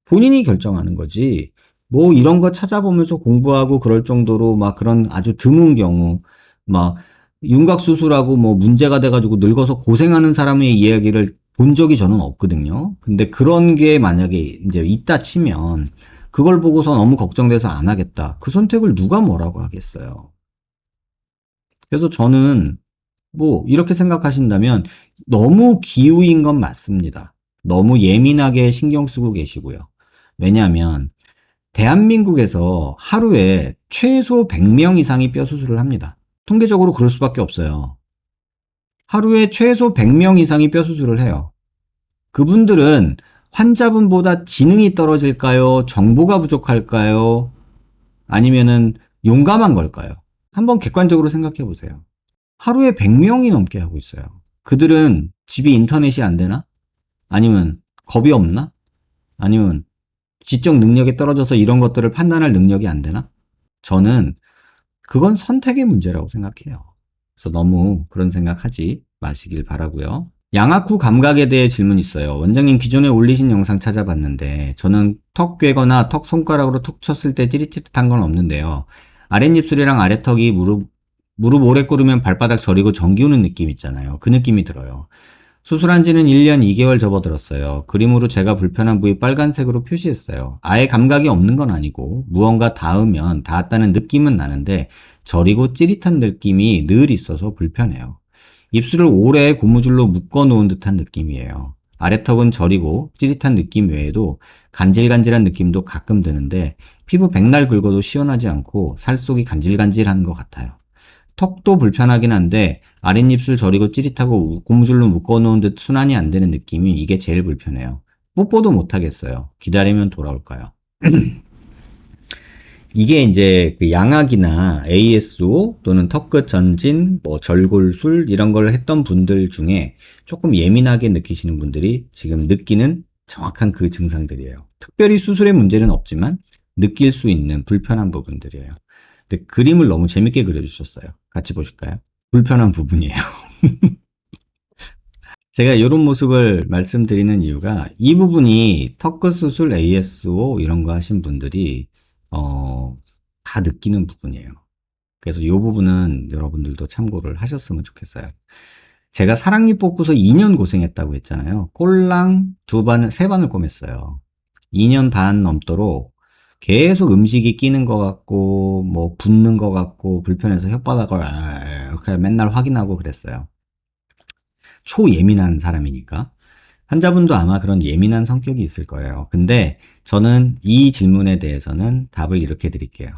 본인이 결정하는 거지 뭐 이런 거 찾아보면서 공부하고 그럴 정도로 막 그런 아주 드문 경우 막 윤곽수술하고 뭐 문제가 돼가지고 늙어서 고생하는 사람의 이야기를 본 적이 저는 없거든요. 근데 그런 게 만약에 이제 있다 치면 그걸 보고서 너무 걱정돼서 안 하겠다. 그 선택을 누가 뭐라고 하겠어요. 그래서 저는 뭐 이렇게 생각하신다면 너무 기우인 건 맞습니다. 너무 예민하게 신경 쓰고 계시고요. 왜냐하면 대한민국에서 하루에 최소 100명 이상이 뼈 수술을 합니다. 통계적으로 그럴 수밖에 없어요. 하루에 최소 100명 이상이 뼈 수술을 해요. 그분들은 환자분보다 지능이 떨어질까요? 정보가 부족할까요? 아니면은 용감한 걸까요? 한번 객관적으로 생각해 보세요. 하루에 100명이 넘게 하고 있어요. 그들은 집이 인터넷이 안 되나? 아니면 겁이 없나? 아니면 지적 능력이 떨어져서 이런 것들을 판단할 능력이 안 되나? 저는 그건 선택의 문제라고 생각해요. 그래서 너무 그런 생각하지 마시길 바라고요. 양악 후 감각에 대해 질문 있어요. 원장님 기존에 올리신 영상 찾아봤는데 저는 턱 꿰거나 턱 손가락으로 툭 쳤을 때 찌릿찌릿한 건 없는데요. 아랫입술이랑 아래턱이 무릎 오래 꿇으면 발바닥 저리고 정기우는 느낌 있잖아요. 그 느낌이 들어요. 수술한 지는 1년 2개월 접어들었어요. 그림으로 제가 불편한 부위 빨간색으로 표시했어요. 아예 감각이 없는 건 아니고 무언가 닿으면 닿았다는 느낌은 나는데 저리고 찌릿한 느낌이 늘 있어서 불편해요. 입술을 오래 고무줄로 묶어 놓은 듯한 느낌이에요. 아래턱은 저리고 찌릿한 느낌 외에도 간질간질한 느낌도 가끔 드는데 피부 백날 긁어도 시원하지 않고 살 속이 간질간질한 것 같아요. 턱도 불편하긴 한데 아랫입술 저리고 찌릿하고 고무줄로 묶어놓은 듯 순환이 안 되는 느낌이 이게 제일 불편해요. 뽀뽀도 못하겠어요. 기다리면 돌아올까요? 이게 이제 그 양악이나 ASO 또는 턱끝 전진, 뭐 절골술 이런 걸 했던 분들 중에 조금 예민하게 느끼시는 분들이 지금 느끼는 정확한 그 증상들이에요. 특별히 수술의 문제는 없지만 느낄 수 있는 불편한 부분들이에요. 근데 그림을 너무 재밌게 그려주셨어요. 같이 보실까요? 불편한 부분이에요. 제가 이런 모습을 말씀드리는 이유가 이 부분이 턱끝 수술 ASO 이런 거 하신 분들이 다 느끼는 부분이에요. 그래서 이 부분은 여러분들도 참고를 하셨으면 좋겠어요. 제가 사랑니 뽑고서 2년 고생했다고 했잖아요. 꼴랑 3반을 꿰맸어요. 2년 반 넘도록 계속 음식이 끼는 것 같고, 뭐, 붓는 것 같고, 불편해서 혓바닥을 그냥 맨날 확인하고 그랬어요. 초예민한 사람이니까. 환자분도 아마 그런 예민한 성격이 있을 거예요. 근데 저는 이 질문에 대해서는 답을 이렇게 드릴게요.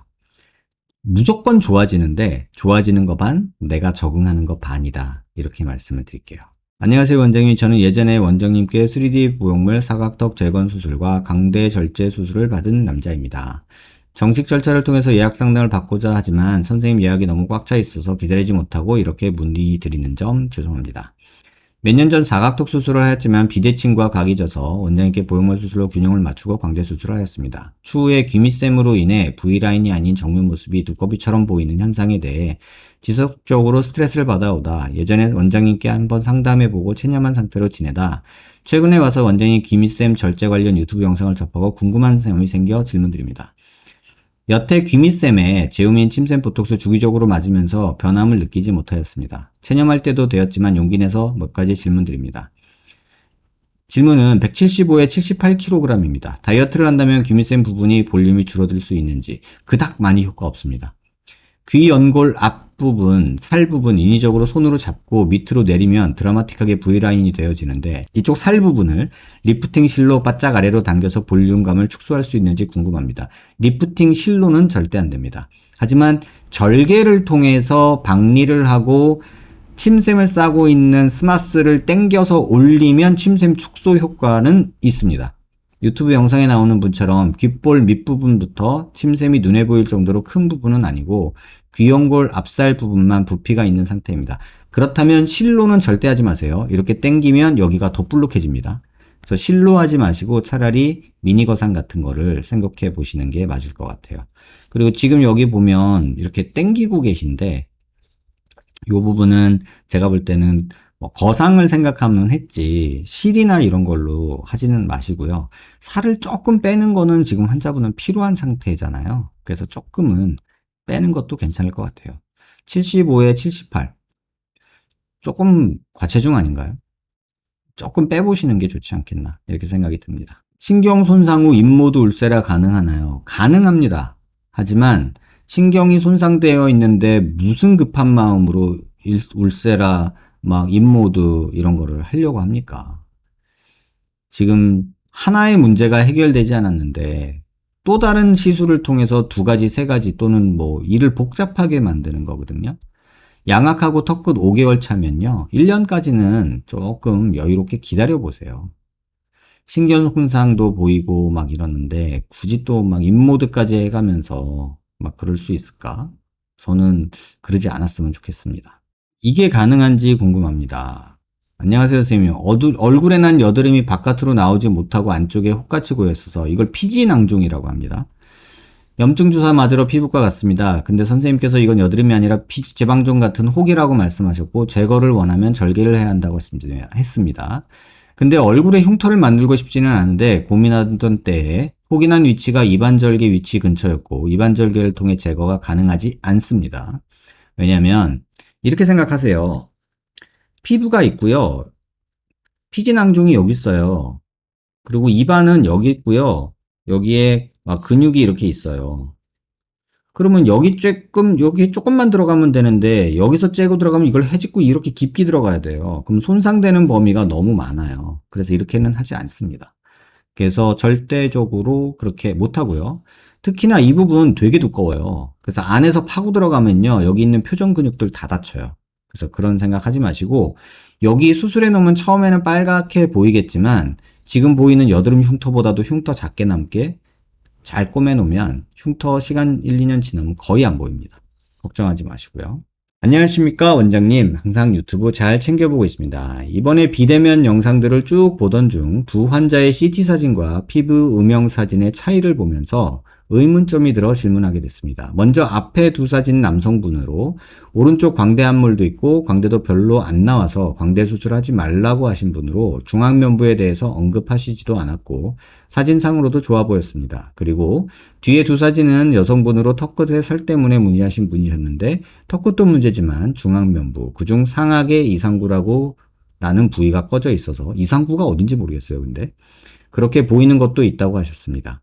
무조건 좋아지는데 좋아지는 거 반, 내가 적응하는 거 반이다. 이렇게 말씀을 드릴게요. 안녕하세요 원장님. 저는 예전에 원장님께 3D 부용물 사각턱 재건 수술과 강대 절제 수술을 받은 남자입니다. 정식 절차를 통해서 예약 상담을 받고자 하지만 선생님 예약이 너무 꽉 차 있어서 기다리지 못하고 이렇게 문의드리는 점 죄송합니다. 몇 년 전 사각턱 수술을 하였지만 비대칭과 각이 져서 원장님께 보형물 수술로 균형을 맞추고 광대 수술을 하였습니다. 추후에 귀밑샘으로 인해 V라인이 아닌 정면 모습이 두꺼비처럼 보이는 현상에 대해 지속적으로 스트레스를 받아오다 예전에 원장님께 한번 상담해보고 체념한 상태로 지내다 최근에 와서 원장님 귀밑샘 절제 관련 유튜브 영상을 접하고 궁금한 점이 생겨 질문드립니다. 여태 귀밑샘에 제우민 침샘 보톡스 주기적으로 맞으면서 변함을 느끼지 못하였습니다. 체념할 때도 되었지만 용기 내서 몇 가지 질문드립니다. 질문은 175에 78kg입니다. 다이어트를 한다면 귀밑샘 부분이 볼륨이 줄어들 수 있는지 그닥 많이 효과 없습니다. 귀 연골 앞부분, 살 부분 인위적으로 손으로 잡고 밑으로 내리면 드라마틱하게 V라인이 되어지는데 이쪽 살 부분을 리프팅 실로 바짝 아래로 당겨서 볼륨감을 축소할 수 있는지 궁금합니다. 리프팅 실로는 절대 안 됩니다. 하지만 절개를 통해서 박리를 하고 침샘을 싸고 있는 스마스를 당겨서 올리면 침샘 축소 효과는 있습니다. 유튜브 영상에 나오는 분처럼 귓볼 밑부분부터 침샘이 눈에 보일 정도로 큰 부분은 아니고 귀연골 앞살 부분만 부피가 있는 상태입니다. 그렇다면 실로는 절대 하지 마세요. 이렇게 당기면 여기가 더 볼록해집니다. 그래서 실로 하지 마시고 차라리 미니 거상 같은 거를 생각해 보시는 게 맞을 것 같아요. 그리고 지금 여기 보면 이렇게 당기고 계신데 이 부분은 제가 볼 때는 뭐 거상을 생각하면 했지 실이나 이런 걸로 하지는 마시고요. 살을 조금 빼는 거는 지금 환자분은 필요한 상태잖아요. 그래서 조금은 빼는 것도 괜찮을 것 같아요. 75에 78 조금 과체중 아닌가요? 조금 빼보시는 게 좋지 않겠나 이렇게 생각이 듭니다. 신경 손상 후 잇모드 울세라 가능하나요? 가능합니다. 하지만 신경이 손상되어 있는데 무슨 급한 마음으로 울세라 막 잇모드 이런 거를 하려고 합니까? 지금 하나의 문제가 해결되지 않았는데 또 다른 시술을 통해서 2가지, 3가지 또는 뭐 일을 복잡하게 만드는 거거든요. 양악하고 턱끝 5개월 차면요. 1년까지는 조금 여유롭게 기다려 보세요. 신경 손상도 보이고 막 이러는데 굳이 또 막 잇모드까지 해가면서 막 그럴 수 있을까? 저는 그러지 않았으면 좋겠습니다. 이게 가능한지 궁금합니다. 안녕하세요 선생님. 얼굴에 난 여드름이 바깥으로 나오지 못하고 안쪽에 혹같이 고였어서 이걸 피지낭종이라고 합니다. 염증 주사 맞으러 피부과 갔습니다. 근데 선생님께서 이건 여드름이 아니라 피지방종 같은 혹이라고 말씀하셨고 제거를 원하면 절개를 해야 한다고 했습니다. 근데 얼굴에 흉터를 만들고 싶지는 않은데 고민하던 때에 혹이 난 위치가 입안절개 위치 근처였고 입안절개를 통해 제거가 가능하지 않습니다. 왜냐면 이렇게 생각하세요. 피부가 있고요. 피지낭종이 여기 있어요. 그리고 입안은 여기 있고요. 여기에 근육이 이렇게 있어요. 그러면 여기 조금만 들어가면 되는데 여기서 째고 들어가면 이걸 해집고 이렇게 깊게 들어가야 돼요. 그럼 손상되는 범위가 너무 많아요. 그래서 이렇게는 하지 않습니다. 그래서 절대적으로 그렇게 못하고요. 특히나 이 부분 되게 두꺼워요. 그래서 안에서 파고 들어가면요. 여기 있는 표정 근육들 다 다쳐요. 그래서 그런 생각 하지 마시고 여기 수술해 놓으면 처음에는 빨갛게 보이겠지만 지금 보이는 여드름 흉터보다도 흉터 작게 남게 잘 꼬매 놓으면 흉터 시간 1, 2년 지나면 거의 안 보입니다. 걱정하지 마시고요. 안녕하십니까 원장님. 항상 유튜브 잘 챙겨보고 있습니다. 이번에 비대면 영상들을 쭉 보던 중 두 환자의 CT 사진과 피부 음영 사진의 차이를 보면서 의문점이 들어 질문하게 됐습니다. 먼저 앞에 두 사진 남성분으로 오른쪽 광대 함몰도 있고 광대도 별로 안 나와서 광대 수술하지 말라고 하신 분으로 중앙면부에 대해서 언급하시지도 않았고 사진상으로도 좋아 보였습니다. 그리고 뒤에 두 사진은 여성분으로 턱끝에 살 때문에 문의하신 분이셨는데 턱끝도 문제지만 중앙면부, 그중 상악의 이상구라고 라는 부위가 꺼져 있어서 이상구가 어딘지 모르겠어요. 근데 그렇게 보이는 것도 있다고 하셨습니다.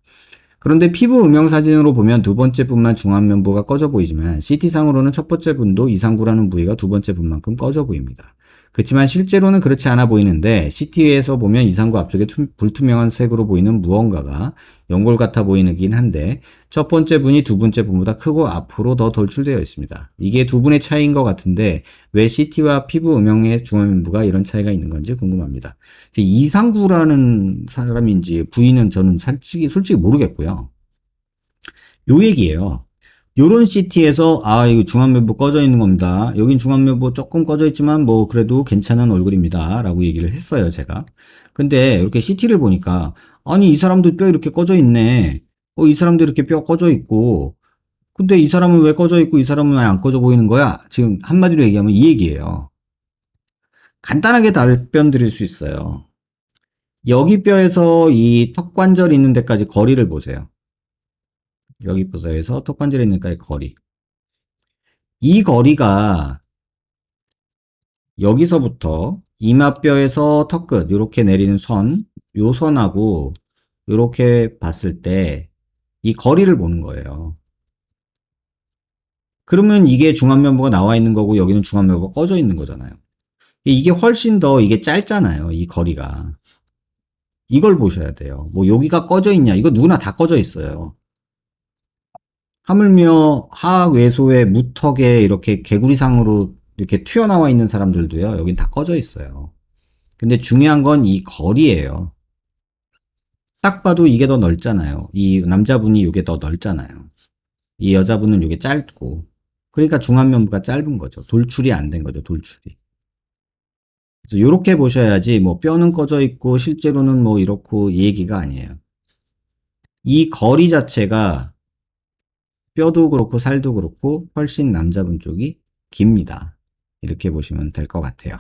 그런데 피부 음영 사진으로 보면 두 번째 분만 중안면부가 꺼져 보이지만 CT상으로는 첫 번째 분도 이상구라는 부위가 두 번째 분만큼 꺼져 보입니다. 그렇지만 실제로는 그렇지 않아 보이는데 CT에서 보면 이상구 앞쪽에 불투명한 색으로 보이는 무언가가 연골 같아 보이긴 한데 첫 번째 분이 두 번째 분보다 크고 앞으로 더 돌출되어 있습니다. 이게 두 분의 차이인 것 같은데 왜 CT와 피부 음영의 중안면부가 이런 차이가 있는 건지 궁금합니다. 이상구라는 사람인지 부위는 저는 솔직히 모르겠고요. 요 얘기예요. 요런 CT에서 이거 중안면부 꺼져 있는 겁니다. 여긴 중안면부 조금 꺼져 있지만 뭐 그래도 괜찮은 얼굴입니다. 라고 얘기를 했어요, 제가. 근데 이렇게 CT를 보니까 아니 이 사람도 뼈 이렇게 꺼져 있네. 이 사람도 이렇게 뼈 꺼져 있고 근데 이 사람은 왜 꺼져 있고 이 사람은 왜 안 꺼져 보이는 거야? 지금 한마디로 얘기하면 이 얘기예요. 간단하게 답변 드릴 수 있어요. 여기 뼈에서 이 턱관절 있는 데까지 거리를 보세요. 여기 뼈에서 턱관절 있는 데까지 거리. 이 거리가 여기서부터 이마뼈에서 턱끝 이렇게 내리는 선, 요 선하고 이렇게 봤을 때 이 거리를 보는 거예요. 그러면 이게 중안면부가 나와 있는 거고 여기는 중안면부가 꺼져 있는 거잖아요. 이게 훨씬 더 이게 짧잖아요. 이 거리가. 이걸 보셔야 돼요. 뭐 여기가 꺼져 있냐? 이거 누구나 다 꺼져 있어요. 하물며 하악외소의 무턱에 이렇게 개구리상으로 이렇게 튀어나와 있는 사람들도요. 여긴 다 꺼져 있어요. 근데 중요한 건 이 거리예요. 딱 봐도 이게 더 넓잖아요. 이 남자분이 이게 더 넓잖아요. 이 여자분은 이게 짧고. 그러니까 중안면부가 짧은 거죠. 돌출이 안 된 거죠. 돌출이. 그래서 이렇게 보셔야지 뭐 뼈는 꺼져 있고 실제로는 뭐 이렇고 이 얘기가 아니에요. 이 거리 자체가 뼈도 그렇고 살도 그렇고 훨씬 남자분 쪽이 깁니다. 이렇게 보시면 될 것 같아요.